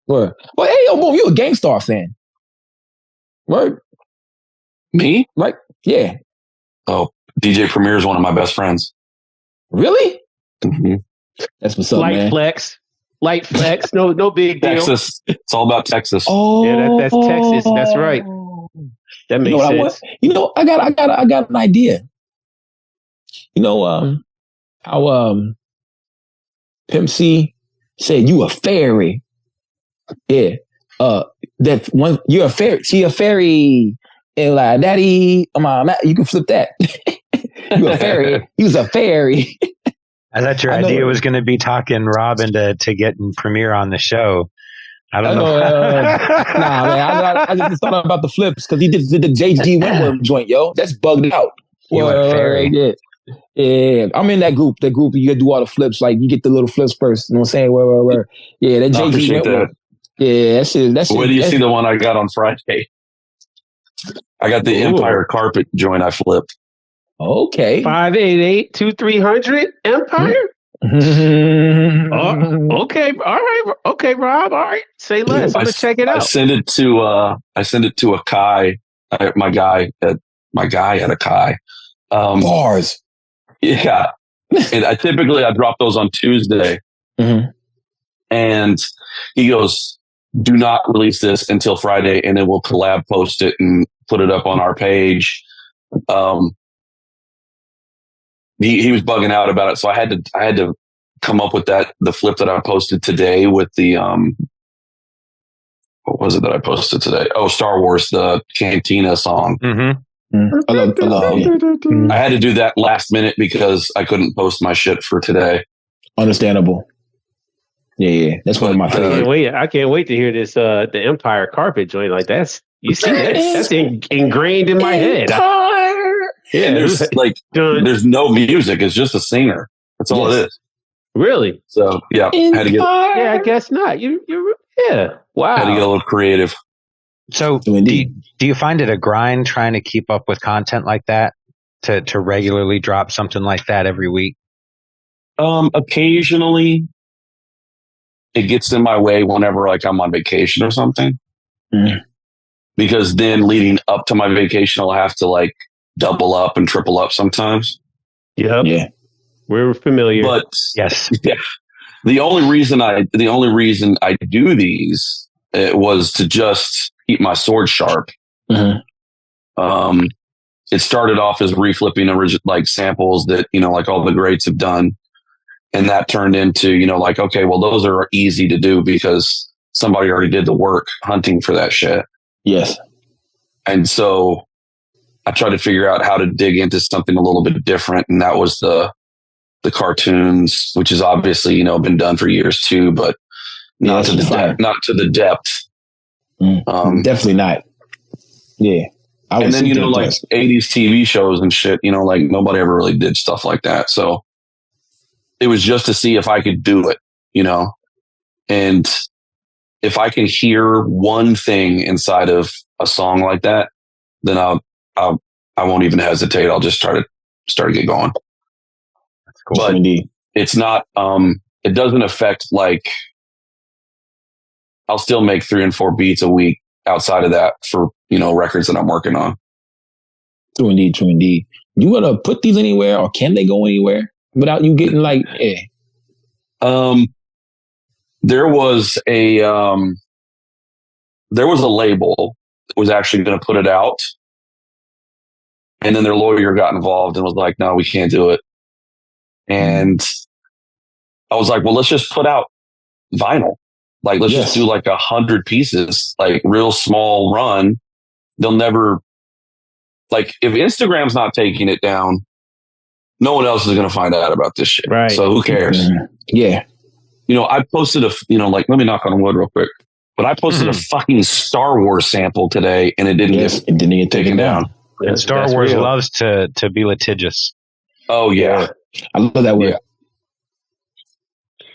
Well, hey, yo, boom, you a Gangstar fan? Word. Me? Right? Yeah. Oh, DJ Premier is one of my best friends. Really? Mm-hmm. That's what's up, man. Light flex. No big deal. Texas. It's all about Texas. Oh, yeah, that's Texas. That's right. That makes sense. I got an idea. You know, how Pimp C said, "You a fairy." Yeah. That one, you're a fairy. She a fairy. And like, daddy, you can flip that. You a fairy. He was a fairy. I thought your idea was going to be talking Rob into getting Premier on the show. I don't know. Nah, man. I just thought about the flips because he did the JG Wentworth joint, yo. That's bugged out. You went fairy. Yeah. I'm in that group. That group, you do all the flips. Like, you get the little flips first. You know what I'm saying? Where. Yeah, that JG Wentworth. Yeah, that's it. Where do you see the one I got on Friday? I got the Empire carpet joint I flipped. Okay. 588-2300 Empire? Okay. All right. Okay, Rob. All right. Say less. I'm gonna check it out. I send it to a Kai, my guy at a Kai. Bars. Yeah. And I drop those on Tuesday. Mm-hmm. And he goes, "Do not release this until Friday, and then we'll collab post it and put it up on our page." He was bugging out about it, so I had to come up with the flip that I posted today with the what was it that I posted today? Oh, Star Wars, the Cantina song. Mm-hmm. I love it. I had to do that last minute because I couldn't post my shit for today. Understandable. Yeah. That's one of my favorites. I can't wait to hear this. The Empire carpet joint, like that's ingrained in my head. And there's no music. It's just a singer. That's all it is. Really? So yeah, had to get. Yeah, I guess not. You wow. Had to get a little creative. So do you find it a grind trying to keep up with content like that to regularly drop something like that every week? Occasionally it gets in my way whenever like I'm on vacation or something. Mm. Because then leading up to my vacation, I'll have to like double up and triple up sometimes. Yep. Yeah. We're familiar. But yes. Yeah. The only reason I do these was to just keep my sword sharp. Mm-hmm. It started off as reflipping like samples that, like all the greats have done. And that turned into, like, okay, well, those are easy to do because somebody already did the work hunting for that shit. Yes. And so I tried to figure out how to dig into something a little bit different. And that was the cartoons, which is obviously, been done for years too, but not to the depth. Definitely not. Yeah. And then, like 80s TV shows and shit, like nobody ever really did stuff like that. So it was just to see if I could do it, and if I can hear one thing inside of a song like that, then I won't even hesitate. I'll just try to start to get going. That's cool. But indeed. It's not, it doesn't affect like, I'll still make 3 and 4 beats a week outside of that for, records that I'm working on. True indeed. You want to put these anywhere or can they go anywhere without you getting like, There was a label that was actually going to put it out. And then their lawyer got involved and was like, no, we can't do it. And I was like, well, let's just put out vinyl. Like, let's just do like 100 pieces, like real small run. They'll never, like, if Instagram's not taking it down, no one else is going to find out about this shit. Right. So who cares? Yeah. I posted like, let me knock on wood real quick, but I posted a fucking Star Wars sample today and it didn't get taken down. And Star Wars loves to be litigious. Oh yeah. I love that word. Yeah.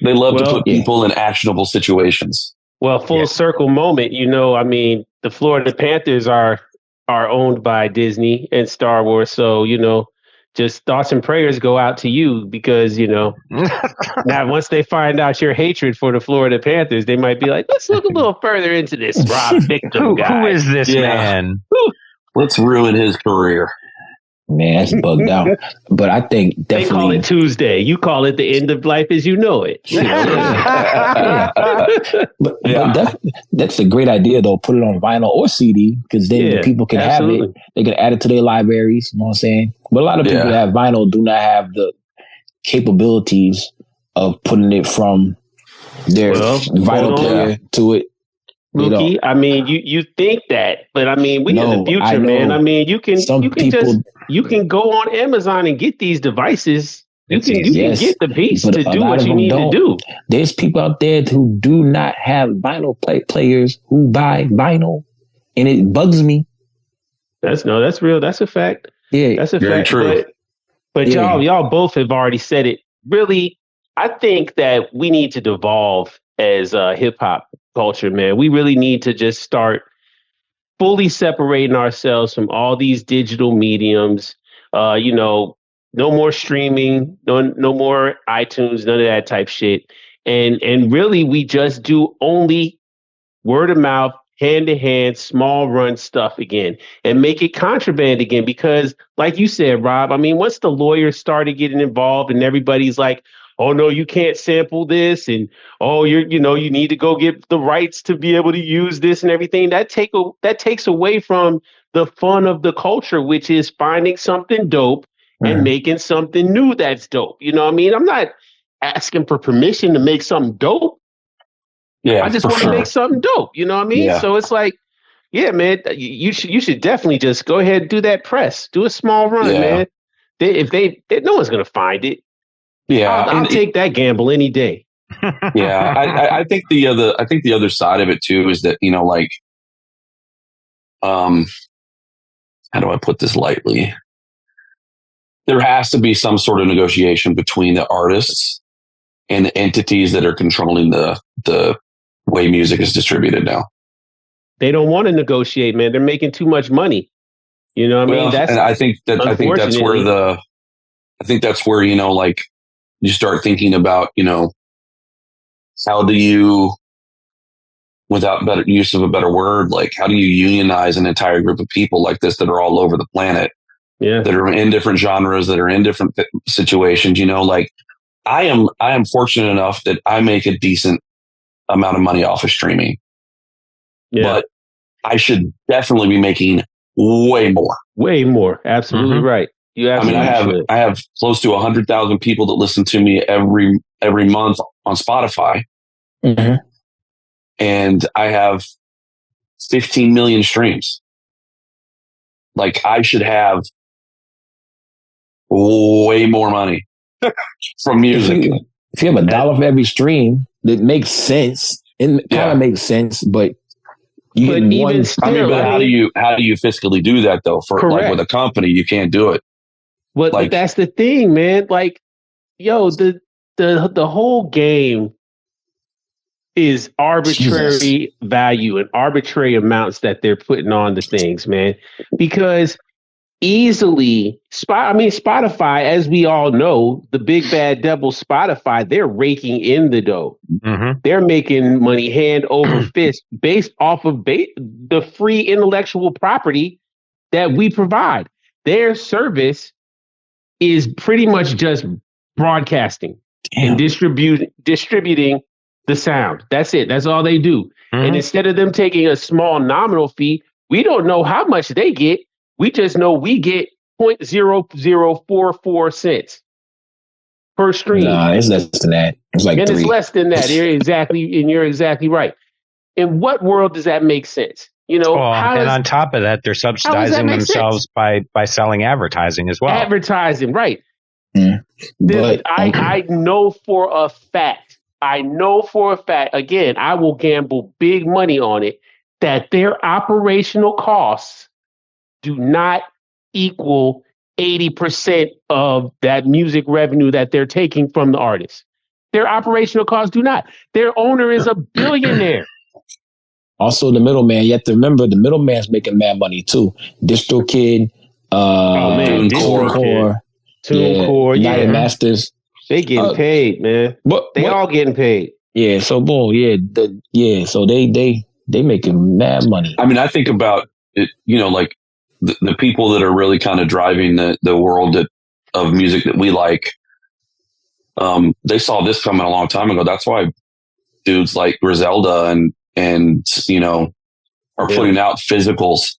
They love to put people in actionable situations. Well, full circle moment, the Florida Panthers are owned by Disney and Star Wars. So, just thoughts and prayers go out to you because, now once they find out your hatred for the Florida Panthers, they might be like, let's look a little further into this Rob VIKTUM guy. Who is this man? Let's ruin his career. Man, that's bugged out. But I think definitely they call it Tuesday. You call it the end of life as you know it. But that's a great idea though. Put it on vinyl or CD because then the people can have it. They can add it to their libraries. You know what I'm saying? But a lot of people that have vinyl do not have the capabilities of putting it from their vinyl player to it. Mookie, I mean, you think that, but I mean, we in the future, man. I mean, you can go on Amazon and get these devices. You can get the piece to do what you need to do. There's people out there who do not have vinyl players who buy vinyl, and it bugs me. That's real. That's a fact. Yeah, that's a very fact. True. But y'all both have already said it. Really, I think that we need to devolve as hip hop culture, man. We really need to just start fully separating ourselves from all these digital mediums. No more streaming, no more iTunes, none of that type shit. And really we just do only word of mouth, hand to hand, small run stuff again and make it contraband again. Because like you said, Rob, I mean, once the lawyers started getting involved and everybody's like, oh no, you can't sample this, and oh, you need to go get the rights to be able to use this and everything. That takes away from the fun of the culture, which is finding something dope and making something new that's dope. You know what I mean? I'm not asking for permission to make something dope. Yeah, I just want to make something dope. You know what I mean? Yeah. So it's like, yeah, man, you should definitely just go ahead and do that press, do a small run, man. No one's gonna find it. Yeah, I'll take that gamble any day. I think the other side of it too is that, how do I put this lightly? There has to be some sort of negotiation between the artists and the entities that are controlling the way music is distributed now. They don't want to negotiate, man. They're making too much money. You know what I mean? And I think that's where you start thinking about, how do you, without better use of a better word, like how do you unionize an entire group of people like this that are all over the planet, that are in different genres, that are in different situations? I am fortunate enough that I make a decent amount of money off of streaming, but I should definitely be making way more. Way more. Absolutely right. I have close to 100,000 people that listen to me every month on Spotify. And I have 15 million streams. Like I should have way more money from music. If you have $1 for every stream, that makes sense. It kind of makes sense, but you get one. How do you fiscally do that though? For like with a company, you can't do it. But that's the thing, man. Like, yo, the whole game is arbitrary value and arbitrary amounts that they're putting on the things, man. Because Spotify, as we all know, the big bad devil Spotify, they're raking in the dough. They're making money hand over fist based off of the free intellectual property that we provide. Their service is pretty much just broadcasting and distributing the sound. That's it. That's all they do. And instead of them taking a small nominal fee, we don't know how much they get. We just know we get 0.0044 cents per stream. Nah, it's less than that. It's like and 3. It's less than that. You're exactly right. In what world does that make sense? And on top of that, they're subsidizing themselves by selling advertising as well. Advertising, right? But I know for a fact. Again, I will gamble big money on it that their operational costs do not equal 80% of that music revenue that they're taking from the artist. Their operational costs do not. Their owner is a billionaire. Also, the middleman. You have to remember the middleman's making mad money too. DistroKid, TuneCore, United Masters. They getting paid, man. They all getting paid. Yeah. So boom. Yeah. So they making mad money. I mean, I think about it. the people that are really kind of driving the world of music that we like, they saw this coming a long time ago. That's why dudes like Griselda and are putting out physicals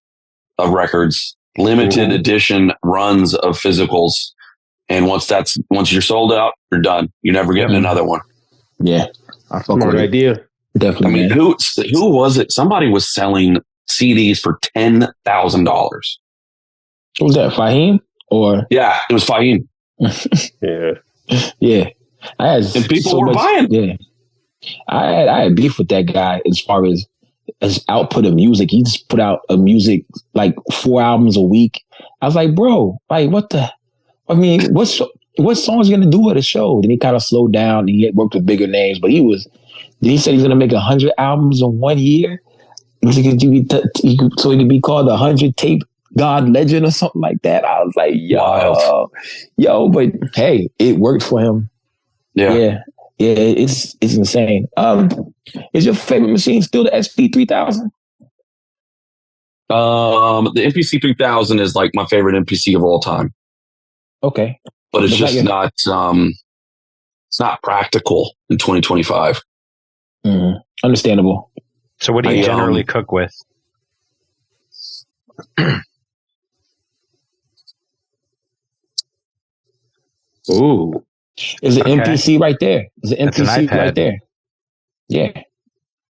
of records, limited edition runs of physicals. And once you're sold out, you're done. You're never getting another one. Yeah. I fuck with idea. Definitely. I mean, who was it? Somebody was selling CDs for $10,000. What was that, Fahim? Or yeah, it was Fahim. Yeah. And people were buying. Yeah. I had beef with that guy as far as output of music. He just put out a music like 4 albums a week. I was like, bro, like what songs you gonna do at a show? Then he kind of slowed down and he had worked with bigger names, but he said he's gonna make 100 albums in 1 year. So he could be called the 100 tape God legend or something like that. I was like, yo, but hey, it worked for him. Yeah, it's insane. Is your favorite machine still the SP3000? The MPC 3000 is like my favorite MPC of all time. Okay, but it's just not. It's not practical in 2025. Understandable. So, what do you generally cook with? Ooh. Is it MPC right there? Is it MPC right there? Yeah.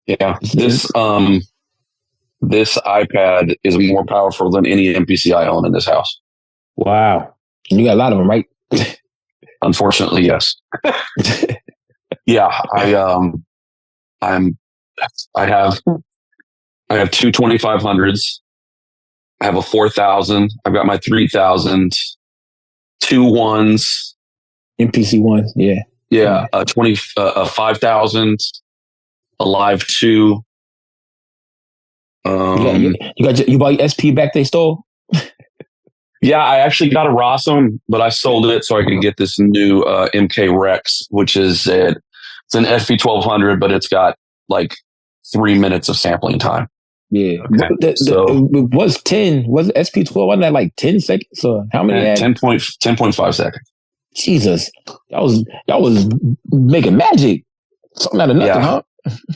Yeah. This iPad is more powerful than any MPC I own in this house. Wow. And you got a lot of them, right? Unfortunately, yes. Yeah. I have two 2500s. I have a 4000. I've got my 3000, 2 1s. MPC ones, yeah. Yeah, a 5000, a Live 2. You bought your SP back they stole? Yeah, I actually got a Rossum, but I sold it so I could get this new MK Rex, which is it's an SP1200, but it's got like 3 minutes of sampling time. Yeah. Okay. It was 10. Was SP12 wasn't that like 10 seconds? Or how many? 10.5 seconds. Jesus. Y'all was making magic. Something out of nothing, huh?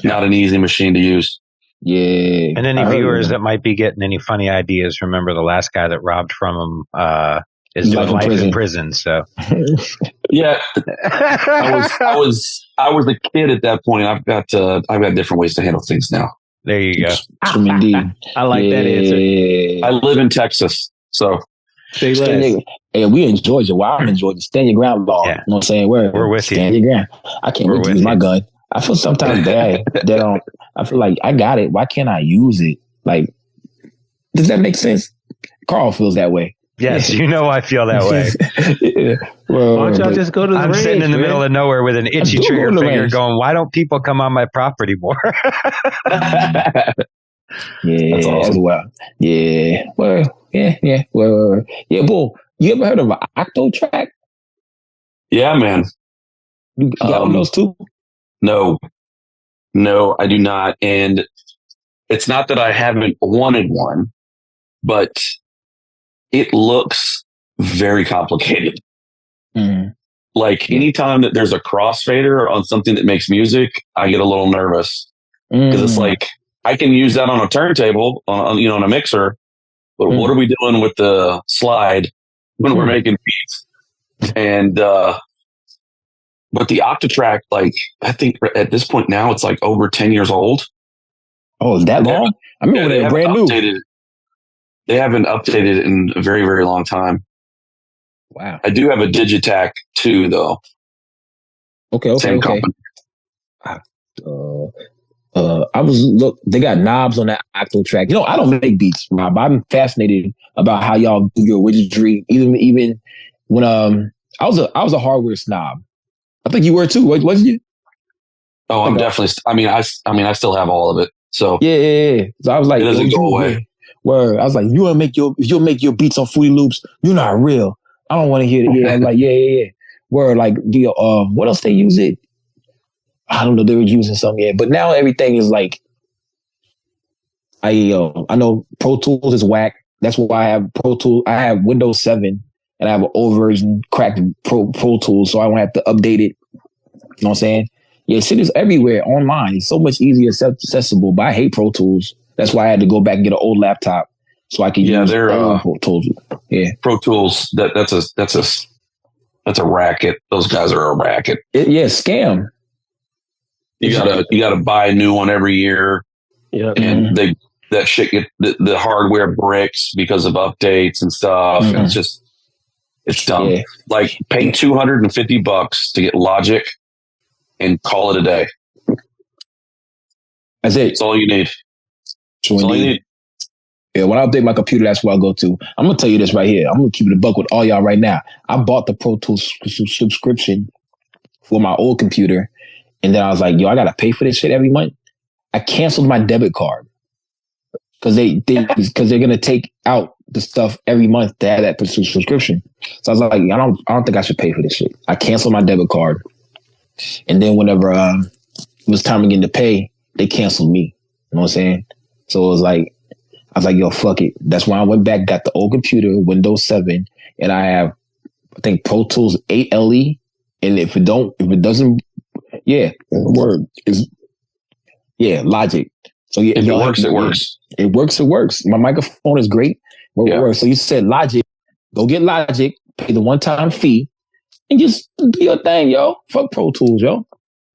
Not an easy machine to use. Yeah. And any viewers that might be getting any funny ideas, remember the last guy that robbed from him is doing life in prison. So yeah. I was a kid at that point. I've got different ways to handle things now. There you go. Indeed. I like that answer. I live in Texas, so and we in Georgia. Well, I'm in Georgia. Stand your ground law. Yeah. You know what I'm saying? We're with stand you. Stand your ground. I can't wait to use my gun. I feel sometimes bad that I feel like I got it. Why can't I use it? Like, does that make sense? Carl feels that way. Yes, you know I feel that way. Yeah. Well, why don't y'all just go to the range? I'm sitting in the middle of nowhere with an itchy trigger finger going, why don't people come on my property more? Yeah, that's awesome. As well. Yeah. Well, yeah. Well, yeah, bull. You ever heard of an octo track? Yeah, man. You got one of those too? No, I do not. And it's not that I haven't wanted one, but it looks very complicated. Mm. Like anytime that there's a crossfader on something that makes music, I get a little nervous because it's like I can use that on a turntable, on a mixer, but what are we doing with the slide when we're making beats? And but the Octatrack, like I think at this point now it's like over 10 years old. Oh, is that long? I mean, they're brand new. They haven't updated it in a very, very long time. Wow. I do have a Digitac too, though. Okay. Company. They got knobs on that Octatrack. You know, I don't make beats, Rob. I'm fascinated about how y'all do your widgetry. Even when I was a hardware snob. I think you were too, wasn't you? Oh, I'm definitely. I mean, I still have all of it. So yeah. So I was like, it doesn't go away. Where I was like, you'll make your beats on Fruity Loops. You're not real. I don't want to hear it. Yeah, I'm like, yeah. Where like what else they use it? I don't know. They were using something, but now everything is like, I know Pro Tools is whack. That's why I have Pro Tools. I have Windows 7 and I have an old version cracked Pro Tools, so I don't have to update it. You know what I'm saying? Yeah, shit is everywhere online. It's so much easier accessible, but I hate Pro Tools. That's why I had to go back and get an old laptop so I can use old Pro Tools. Yeah, Pro Tools. That's a racket. Those guys are a racket. Scam. You gotta buy a new one every year. Yeah, and that shit get the hardware bricks because of updates and stuff. And it's dumb. Yeah. Like pay $250 to get Logic and call it a day. That's it. That's all you need. That's all you need. Yeah, when I update my computer, that's where I go to. I'm gonna tell you this right here. I'm gonna keep it a buck with all y'all right now. I bought the Pro Tools subscription for my old computer, and then I was like, yo, I gotta pay for this shit every month. I canceled my debit card because they're gonna take out the stuff every month to have that subscription. So I was like, I don't think I should pay for this shit. I canceled my debit card, and then whenever it was time again to pay, they canceled me. You know what I'm saying? So it was like, I was like, yo, fuck it. That's why I went back, got the old computer, Windows 7, and I have, I think, Pro Tools 8 LE. And if it doesn't, Logic. So yeah, if it works, it works. It works. My microphone is great. It works. So you said Logic, go get Logic, pay the one-time fee, and just do your thing, yo. Fuck Pro Tools, yo.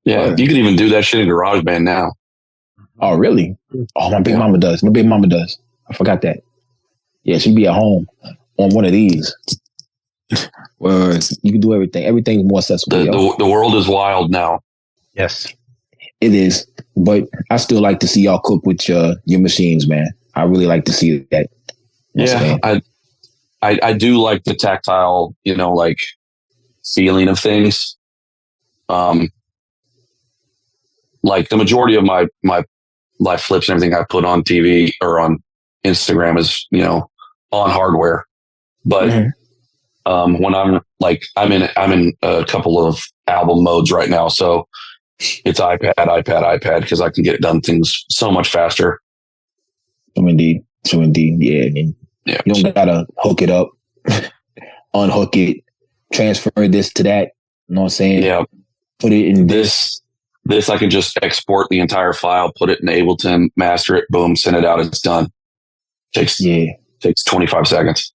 Yeah, you can even do that shit in GarageBand now. Oh, really? Oh, my big mama does. I forgot that. Yeah, she'd be at home on one of these. Well, you can do everything. Everything's more accessible. The world is wild now. Yes, it is. But I still like to see y'all cook with your machines, man. I really like to see that. Yeah, I do like the tactile, like feeling of things. Like the majority of my live flips and everything I put on TV or on Instagram is, on hardware. But when I'm in a couple of album modes right now, so it's iPad because I can get done things so much faster. So indeed, yeah. You don't gotta hook it up, unhook it, transfer this to that. You know what I'm saying? Yeah. Put it in this. This I can just export the entire file, put it in Ableton, master it, boom, send it out. It's done. Takes 25 seconds.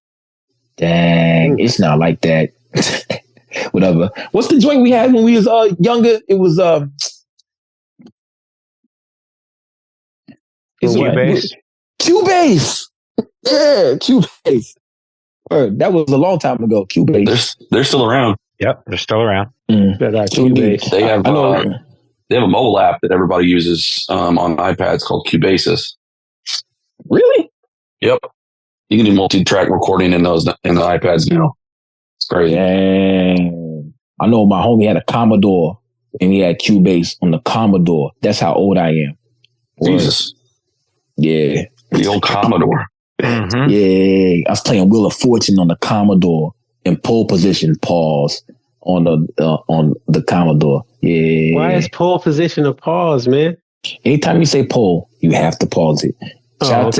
Dang, it's not like that. Whatever. What's the joint we had when we was younger? It was Cubase. Cubase. Yeah, Cubase. That was a long time ago. Cubase. They're still around. Yep, they're still around. Cubase. They have a mobile app that everybody uses on iPads called Cubasis. Really? Yep. You can do multi-track recording in the iPads now. It's crazy. Dang. I know my homie had a Commodore and he had Cubase on the Commodore. That's how old I am. Jesus. Yeah. The old Commodore. Mm-hmm. Yeah. I was playing Wheel of Fortune on the Commodore in pole position, pause on the Commodore. Yeah. Why is pole position a pause, man? Anytime you say pole, you have to pause it. Shout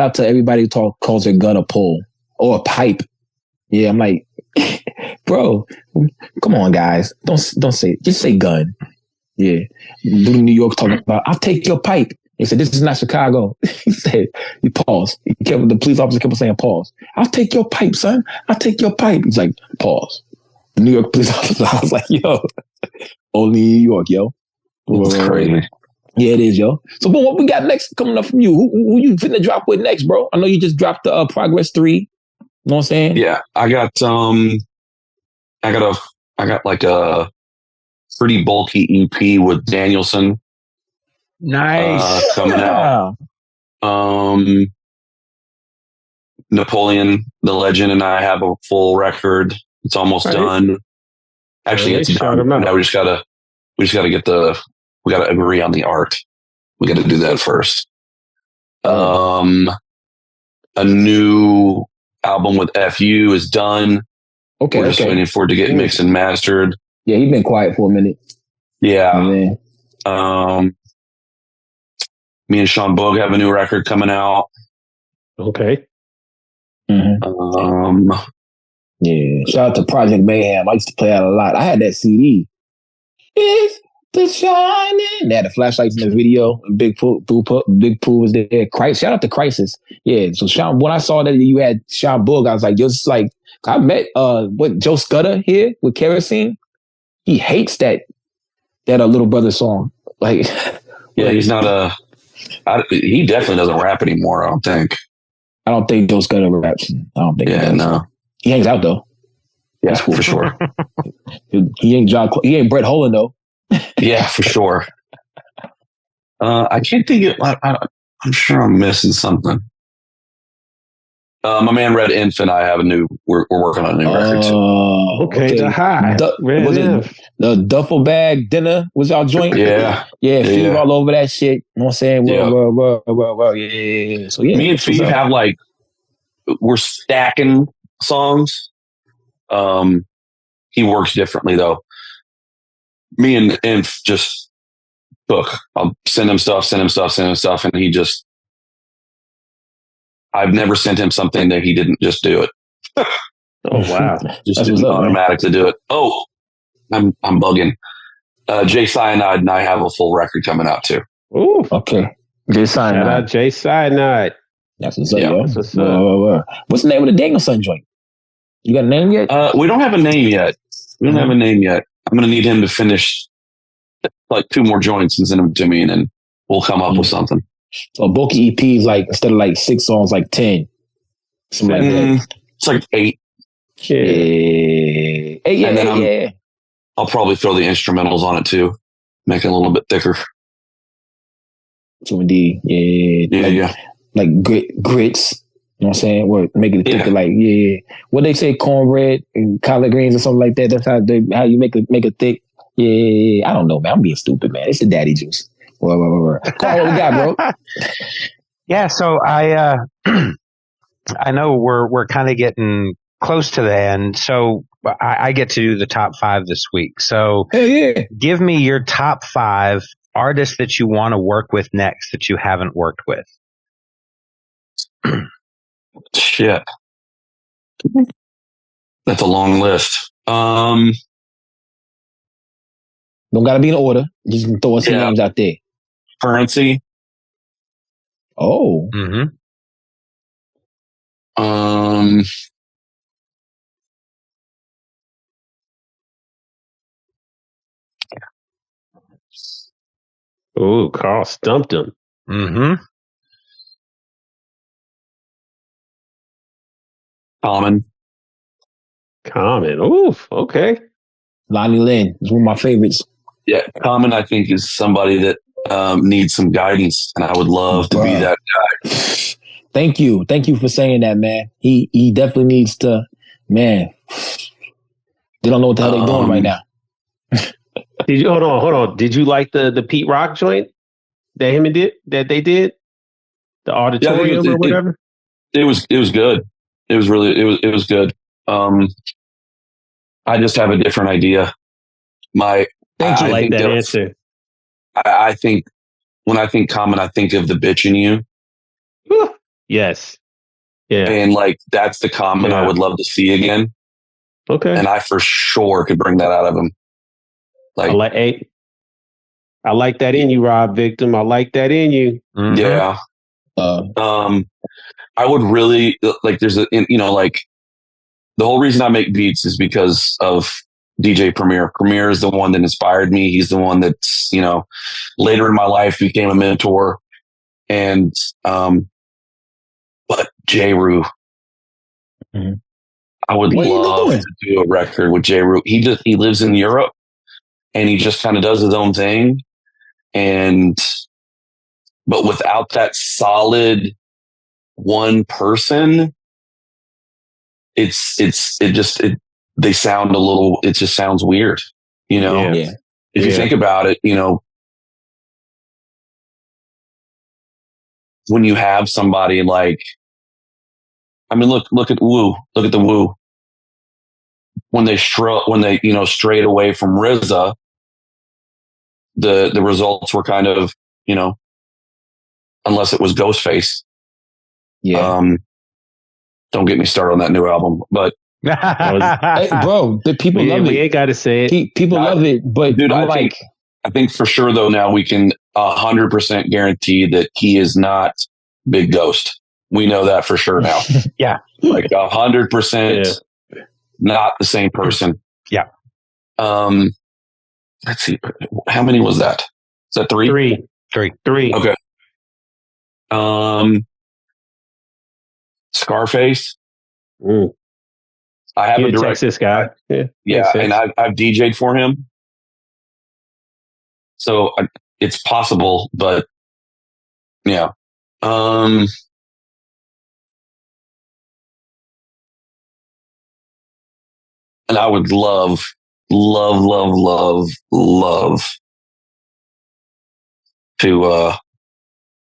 out to everybody who calls their gun a pole or a pipe. Yeah, I'm like, bro, come on, guys. Don't say it. Just say gun. Yeah. Dude in New York talking about, I'll take your pipe. He said, this is not Chicago. He said, he paused. The police officer kept saying, pause. I'll take your pipe, son. I'll take your pipe. He's like, pause. The New York police officer, I was like, yo, only New York, yo. It's crazy. Yeah, it is, yo. So, but what we got next coming up from you? Who you finna drop with next, bro? I know you just dropped the Progress 3. You know what I'm saying? Yeah, I got like a pretty bulky EP with Danielson. Nice. Coming out. Napoleon, the legend, and I have a full record. It's almost done. Actually, it's done. Now we just gotta we gotta agree on the art. We gotta do that first. A new album with FU is done. Okay. We're just waiting for it to get mixed and mastered. Yeah, he's been quiet for a minute. Yeah. Me and Sean Bogue have a new record coming out. Okay. Yeah. Shout out to Project Mayhem. I used to play that a lot. I had that CD. It's the shining. They had the flashlights in the video. Big Pooh was there. Shout out to Crisis. Yeah. So when I saw that you had Sean Boog, I was like, just like I met Joe Scudder here with Kerosene. He hates that Little Brother song. Like, yeah, he's not he definitely doesn't rap anymore. I don't think. I don't think Joe Scudder raps. I don't think. Yeah, no. He hangs out though. Yeah, cool. For sure. He ain't Brett Holland though. Yeah, for sure. I can't think I'm sure I'm missing something. My man Red Inf and I have we're working on a new record too. Okay. The high. The duffel bag dinner was our joint. Yeah. Fever all over that shit. You know what I'm saying? Well, yeah. So yeah. Me and Fever have we're stacking songs. He works differently though. Me and Inf just I'll send him stuff, and he just I've never sent him something that he didn't just do it. Oh wow! Just didn't automatically do it. Oh, I'm bugging. Jay Cyanide and I have a full record coming out too. Ooh, okay. Jay Cyanide. Shout out Jay Cyanide. That's what's up, yo. What's the name of the Danielson joint? You got a name yet? We don't have a name yet. I'm gonna need him to finish like 2 more joints and send them to me, and then we'll come up with something. So a bulky EP is like, instead of like 6 songs, like 10. Something like that. It's like 8. Yeah. And then I'll probably throw the instrumentals on it too, make it a little bit thicker. So indeed. Yeah. Like grits. You know what I'm saying? What make it thicker? Like what they say, cornbread and collard greens or something like that. That's how you make it thick. Yeah. I don't know, man. I'm being stupid, man. It's the daddy juice. Carl, what we got, bro? Yeah. So I know we're kind of getting close to the end. So I get to do the top 5 this week. So give me your top 5 artists that you want to work with next that you haven't worked with. Shit. That's a long list. Don't gotta be in order. Just throw some names out there. Currency. Oh. Mm-hmm. Oh, Carl stumped him. Mm-hmm. Common. Oof. Okay. Lonnie Lynn is one of my favorites. Yeah, Common, I think, is somebody that needs some guidance, and I would love to be that guy. Thank you for saying that, man. He definitely needs to, man. They don't know what the hell they're doing right now. Did you hold on? Did you like the Pete Rock joint that they did? The auditorium or whatever? It was good. It was really it was good. I just have a different idea. I like that answer. I think when I think Common, I think of the bitch in you. Yes. Yeah. And like that's the Common I would love to see again. Okay. And I for sure could bring that out of him. I like that in you, Rob Victim. I like that in you. Mm-hmm. Yeah. I would really like. There's like the whole reason I make beats is because of DJ Premier. Premier is the one that inspired me. He's the one that's later in my life became a mentor. And but J. Rue, I would love to do a record with J. Rue. He lives in Europe. And he just kind of does his own thing. But without that solid one person, they sound a little, it just sounds weird, If you think about it, when you have somebody like, I mean, look at Wu, look at the Wu. When they strayed away from RZA, the results were kind of, unless it was Ghostface. Yeah. Don't get me started on that new album, but hey, bro, the people love it. We ain't got to say it. People love it, but dude, I think for sure though now we can 100% guarantee that he is not Big Ghost. We know that for sure now. Yeah, like 100% not the same person. Yeah. Let's see, how many was that? Is that three? Three. Okay. Scarface. I have a direct Texas guy. Yeah, and I've DJ'd for him, so it's possible. But yeah, and I would love to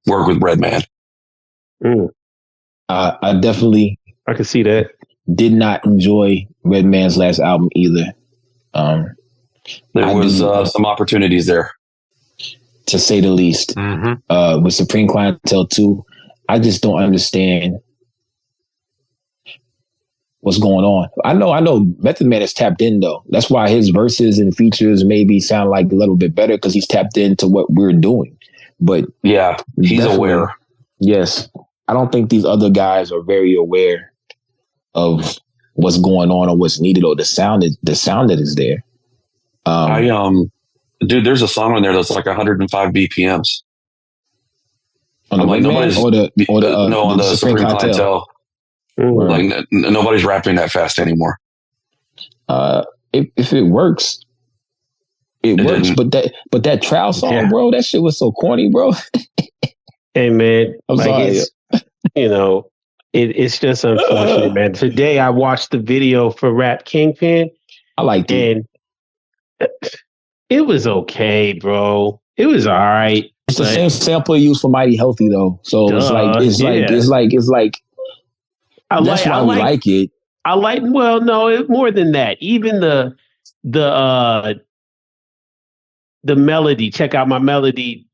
work with Redman. I definitely, I can see that. Did not enjoy Redman's last album either. There was some opportunities there, to say the least. With Supreme Clientele 2, I just don't understand what's going on. I know Method Man is tapped in though. That's why his verses and features maybe sound like a little bit better, because he's tapped into what we're doing. But yeah, he's aware. Yes. I don't think these other guys are very aware of what's going on or what's needed, or the sound that is there. Dude, there's a song on there that's like 105 BPMs. On the nobody's on the Supreme Clientele. Like nobody's rapping that fast anymore. If it works, it works. Didn't. But that trial song, bro, that shit was so corny, bro. Hey man, I'm sorry. It's just unfortunate, man. Today I watched the video for Rap Kingpin. I liked it. And it was okay, bro. It was all right. It's the same sample used for Mighty Healthy though. So it's like I like it. I like, well, no, more than that. Even the melody, check out my melody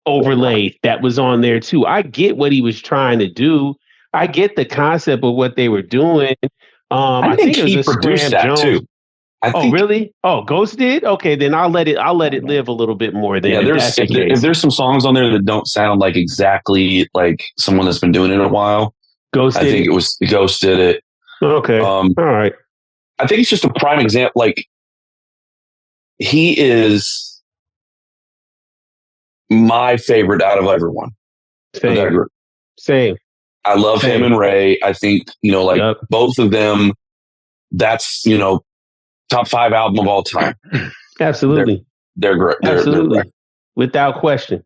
overlay that was on there too. I get what he was trying to do. I get the concept of what they were doing. I think it was he produced that Jones. too. Really? Oh, Ghost did? Okay, then I'll let it live a little bit more. Then if there's some songs on there that don't sound like exactly like someone that's been doing it a while, I think it was Ghost did it. Okay. All right. I think it's just a prime example. Like, he is my favorite out of everyone. Same. I love him and Ray. I think, both of them, that's, top 5 album of all time. Absolutely. They're great. Absolutely. They're without question.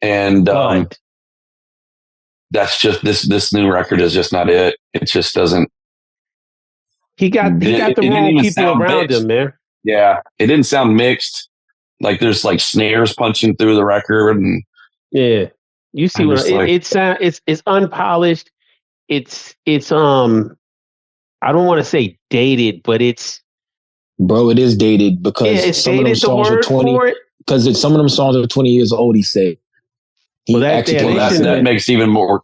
And that's just this new record is just not it. It just doesn't. He got the wrong people around him, man. Yeah, it didn't sound mixed. Like there's like snares punching through the record, and you see what it's unpolished. It's I don't want to say dated, but it's. Bro, it is dated because some of them songs are 20. Because some of them songs are 20 years old. He said. That makes even more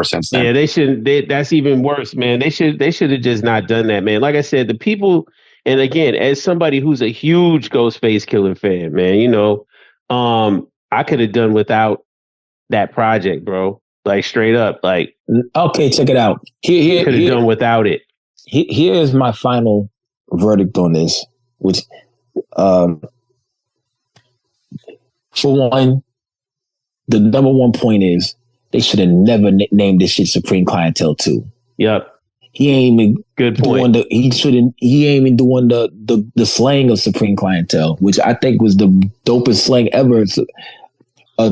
sense. Then. Yeah, they shouldn't. That's even worse, man. They should have just not done that, man. Like I said, the people, and again, as somebody who's a huge Ghostface Killer fan, man, I could have done without that project, bro. Like straight up, like. Okay, check it out. Here could have done without it. Here is my final verdict on this, which, for one. The number one point is they should have never named this shit Supreme Clientele 2. Yep. He ain't even good point. He ain't even doing the slang of Supreme Clientele, which I think was the dopest slang ever,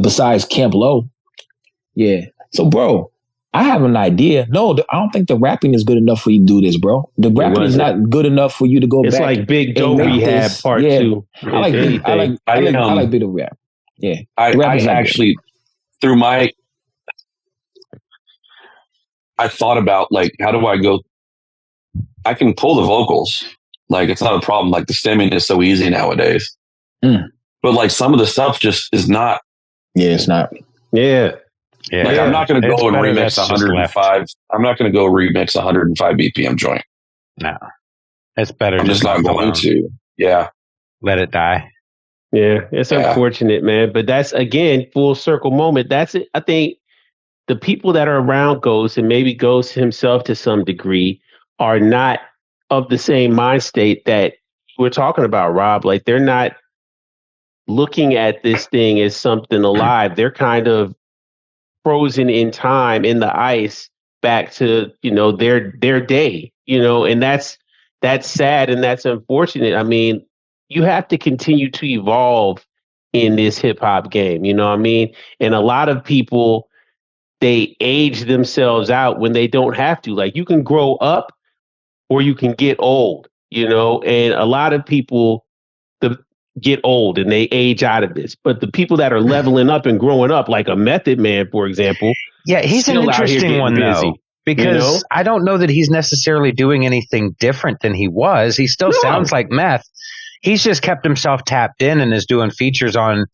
besides Camp Low. Yeah. So, bro, I have an idea. No, I don't think the rapping is good enough for you to do this, bro. The rapping is not good enough for you to go back. It's like Big Dope Rehab Part 2. I like Big Dope Rehab. Yeah. I actually, through I thought about, like, how do I go? I can pull the vocals. Like, it's not a problem. Like, the stemming is so easy nowadays. But, like, some of the stuff just is not. Yeah, it's not. Yeah. Yeah. Like I'm not going to go and remix that's 105. I'm not going to go remix 105 BPM joint. No, it's better. I'm just not going to. Yeah. Let it die. Yeah, it's unfortunate, man. But that's again full circle moment. That's it. I think the people that are around Ghost and maybe Ghost himself to some degree are not of the same mind state that we're talking about, Rob. Like they're not looking at this thing as something alive. They're kind of frozen in time in the ice back to, their day, and that's sad and that's unfortunate. I mean, you have to continue to evolve in this hip hop game, you know what I mean? And a lot of people, they age themselves out when they don't have to. Like you can grow up or you can get old, and a lot of people get old and they age out of this. But the people that are leveling up and growing up, like a Method Man, for example. Yeah, he's an interesting one, though, because I don't know that he's necessarily doing anything different than he was. He still sounds like Meth. He's just kept himself tapped in and is doing features on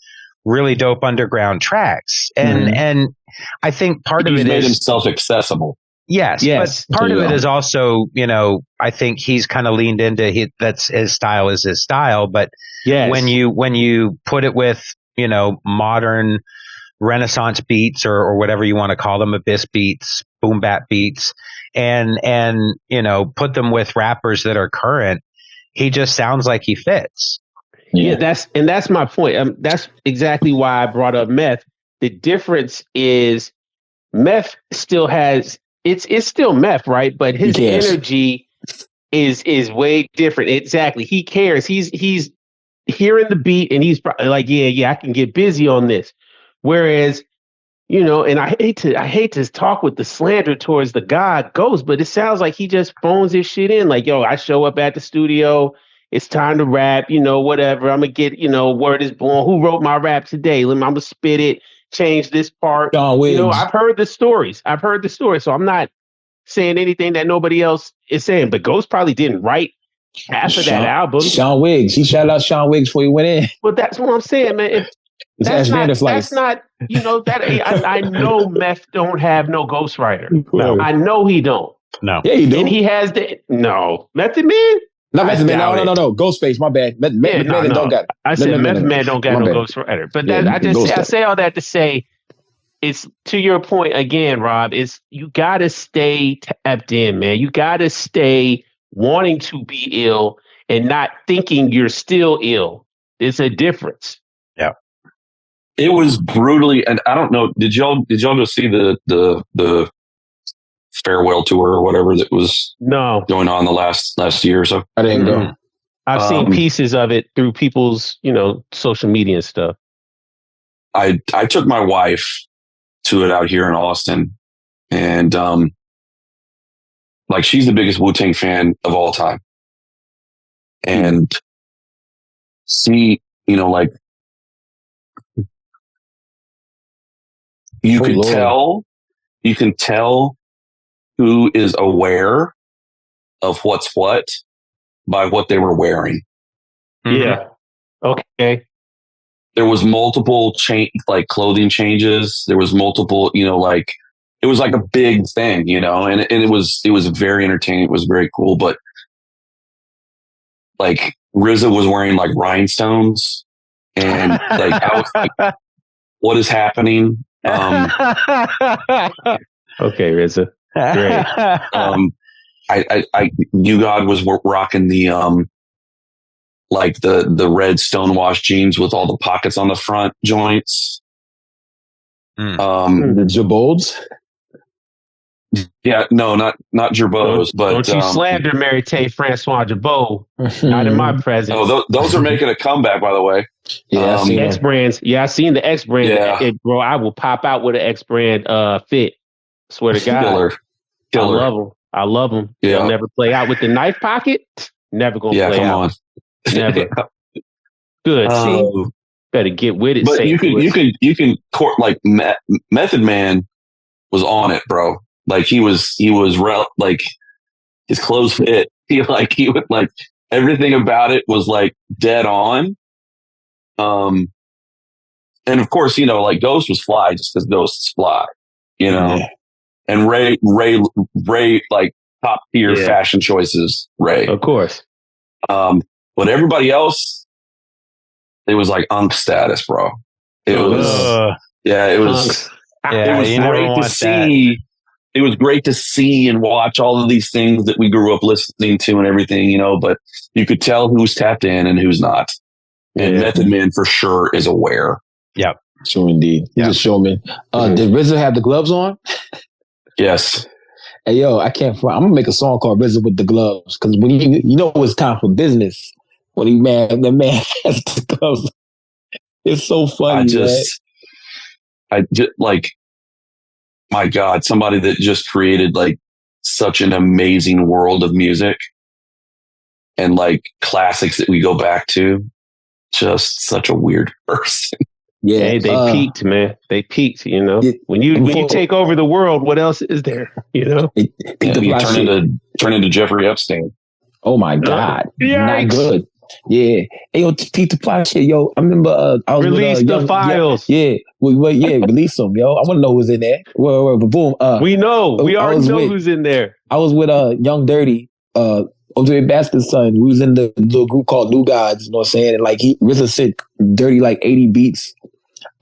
really dope underground tracks. And I think part of it is... He's made himself accessible. Yes, but part of it is also, I think he's kind of leaned into that's his style is his style. But when you put it with, modern Renaissance beats or whatever you want to call them, abyss beats, boom bap beats, and put them with rappers that are current, he just sounds like he fits. Yeah, that's my point. That's exactly why I brought up Meth. The difference is Meth still has it's still Meth, right? But his energy is way different. Exactly. He cares. He's hearing the beat and he's like, yeah, I can get busy on this. Whereas, and I hate to talk with the slander towards the God Ghost, but it sounds like he just phones his shit in. Like, yo, I show up at the studio. It's time to rap, whatever. I'm going to get, word is born. Who wrote my rap today? I'm going to spit it, change this part. John Wiggs. I've heard the stories. So I'm not saying anything that nobody else is saying, but Ghost probably didn't write half of that album. Sean Wiggs. He shouted out Sean Wiggs before he went in. Well, that's what I'm saying, man. That's not, I know Meth don't have no ghostwriter. No. I know he don't. No. Yeah, he do. And he has Method Man? Not Method Man. No. Ghostface, my bad. Method Man don't got it. I said Method Man don't got no ghostwriter. But I say all that to say, it's to your point again, Rob, is you got to stay tapped in, man. You got to stay wanting to be ill and not thinking you're still ill. There's a difference. Yeah. It was brutally, and I don't know, did y'all go see the farewell tour or whatever that was going on the last year or so? I didn't go. I've seen pieces of it through people's, social media and stuff. I took my wife to it out here in Austin, and she's the biggest Wu-Tang fan of all time. And see, you can tell who is aware of what's what by what they were wearing. Yeah. Okay. There was multiple clothing changes. There was multiple, it was like a big thing, and it was very entertaining. It was very cool, but RZA was wearing rhinestones, and I was like, what is happening? Okay, RZA. Great. You God was rocking the the red stonewashed jeans with all the pockets on the front joints. The Jabolds. Yeah, no, not Gerbo's, but don't you slander Mary Tay Francois Jabot? Not in my presence. Oh, those are making a comeback, by the way. Yeah, X brands. Yeah, I seen the X brand. Yeah. Bro, I will pop out with an X brand fit. Swear to God, Killer. I love them. Yeah. They'll never play out with the knife pocket. Never gonna play come out. On. Never. Good. See, better get with it. But you can court Method Man was on it, bro. He was his clothes fit. He would everything about it was dead on. And of course, Ghost was fly just because Ghost is fly. you know, and Ray, like top tier fashion choices, Ray. Of course. But everybody else, it was like unk status, bro. It was, it was, it was great to see. It was great to see and watch all of these things that we grew up listening to and everything, you know, but you could tell who's tapped in and who's not. And Method Man for sure is aware. Yep. Sure indeed. He's a showman. Did RZA have the gloves on? Yes. Hey, yo, I can't front. I'm going to make a song called RZA with the gloves. Because when you know it's time for business, when the man has the gloves. It's so funny, I just like, my God, somebody that just created like such an amazing world of music and like classics that we go back to. Just such a weird person. Yeah, hey, they peaked, man. They peaked. You know, when you take over the world, what else is there? You know, you turn into Jeffrey Epstein. Oh my God, not good. Yeah, hey, yo, Pete the Fly shit, yo. I remember I was release the files. Release them, yo. I want to know who's in there. Well, boom. We know. We already know who's in there. I was with Young Dirty, OJ Basket's son. We was in the little group called New Gods. You know what I'm saying? And like RZA said, Dirty like 80 beats.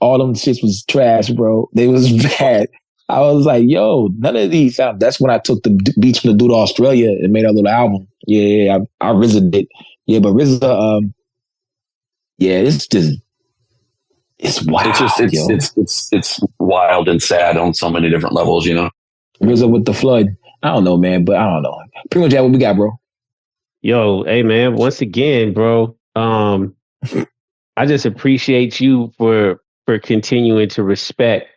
All them shits was trash, bro. They was bad. I was like, yo, none of these sound. That's when I took the beats from the dude to Australia and made a little album. Yeah, I RZA did. Yeah, but RZA, it's wild. It's wild and sad on so many different levels, you know. RZA with the flood. I don't know, man, but I don't know. Pretty much that what we got, bro. Yo, hey man, once again, bro. I just appreciate you for continuing to respect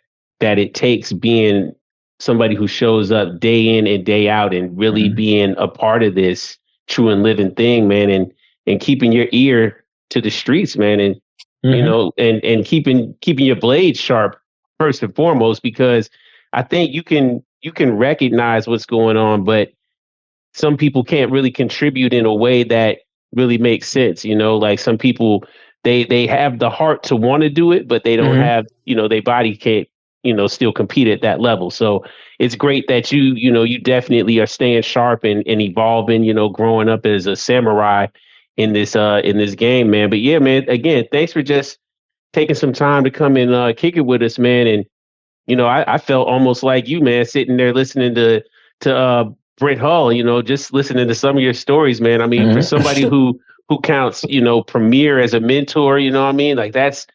that it takes being somebody who shows up day in and day out and really being a part of this true and living thing, man, and keeping your ear to the streets, man, and you know, and keeping your blade sharp first and foremost, because I think you can recognize what's going on, but some people can't really contribute in a way that really makes sense. You know, like some people they have the heart to want to do it, but they don't have, you know, their body can't, you know, still compete at that level. So it's great that you definitely are staying sharp and evolving, you know, growing up as a samurai in this game, man. But yeah, man, again, thanks for just taking some time to come and kick it with us, man. And, you know, I felt almost like you, man, sitting there listening to Brent Hull, you know, just listening to some of your stories, man. I mean, for somebody who counts, you know, Premier as a mentor, you know what I mean? Like that's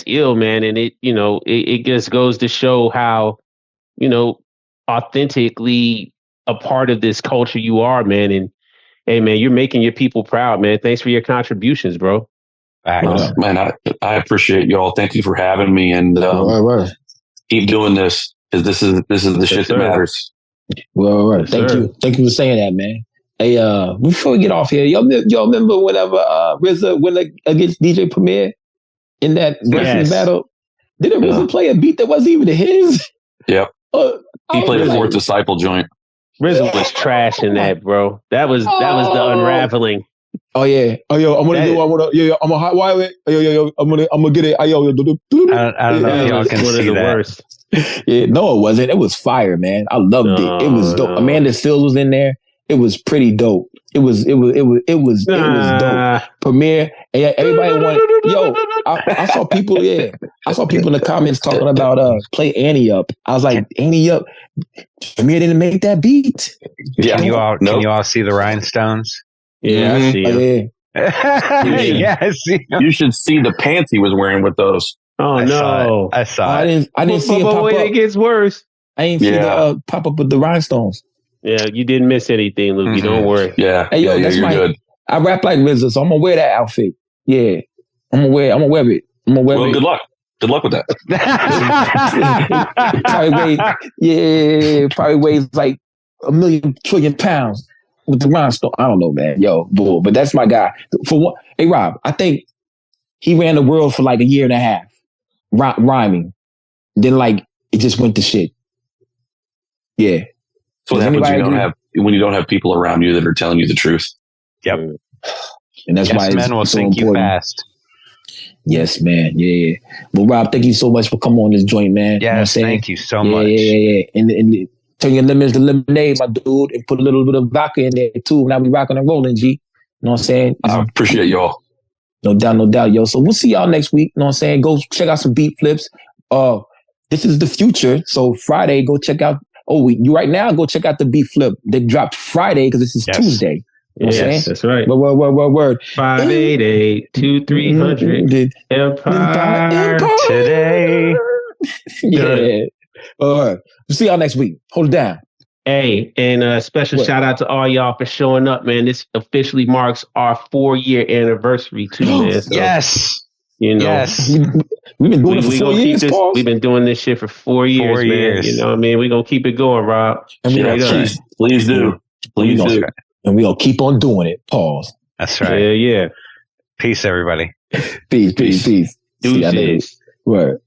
ill, man. And it, you know, it just goes to show how, you know, authentically a part of this culture you are, man. And hey, man, you're making your people proud, man. Thanks for your contributions, bro. Man, I appreciate y'all. Thank you for having me, and keep doing this, because this is the shit that matters. Well, thank you for saying that, man. Hey, before we get off here, y'all remember whenever RZA went against DJ Premier in that versus battle? Didn't RZA play a beat that wasn't even his? Yep. He played a Fourth Disciple joint. RZA was trash in that, bro. That was the unraveling. Oh yeah. Oh yo, I'm gonna hot wire it. Yo, I'm gonna get it. I don't know if y'all can see that. Worst. Yeah, no, it wasn't. It was fire, man. I loved it. It was dope. Amanda Stills was in there. It was pretty dope. It was dope. Premier, everybody wanted. Yo, I saw people. Yeah, I saw people in the comments talking about play Annie Up. I was like, Annie Up. Premier didn't make that beat. Yeah, can you all see the rhinestones? Yeah, I see him. Yeah, I see him. You should see the pants he was wearing with those. Oh no! I saw it. I didn't see it pop up. It gets worse. I ain't see the pop up with the rhinestones. Yeah, you didn't miss anything, Lukey. Don't worry. Yeah. Hey, yo, that's you're good. I rap like RZA, so I'm gonna wear that outfit. Yeah, I'm gonna wear it. Well, good luck. Good luck with that. probably weighs like 1,000,000 trillion pounds with the rhinestone. I don't know, man. Yo, bull. But that's my guy. For one, hey Rob, I think he ran the world for like a year and a half, rhyming. Then like it just went to shit. Yeah. So what happens when you don't have people around you that are telling you the truth. Yep. And that's why men will so think important. You fast. Yes, man. Yeah. Well, Rob, thank you so much for coming on this joint, man. Yes, thank you so much. Yeah. And turn your lemons to lemonade, my dude, and put a little bit of vodka in there too. Now we rocking and rolling, G. You know what I'm saying? I appreciate y'all. No doubt, yo. So we'll see y'all next week. You know what I'm saying? Go check out some beat flips. This is the future. So Friday, go check out. You right now go check out the beat flip. They dropped Friday because this is Tuesday. You know what I'm saying? That's right. Word. 588-2300 Empire today. Yeah. All right. We'll see y'all next week. Hold it down. Hey, and a special shout out to all y'all for showing up, man. This officially marks our 4-year anniversary too, man. So, yes. You know, yes. We've been doing it for 4 years, We've been doing this shit for 4 years, 4 years. Man. You know what I mean? We're going to keep it going, Rob. And please do. Please do. And we're going to keep on doing it. Pause. That's right. Yeah. Peace, everybody. Peace. Deuces. Word.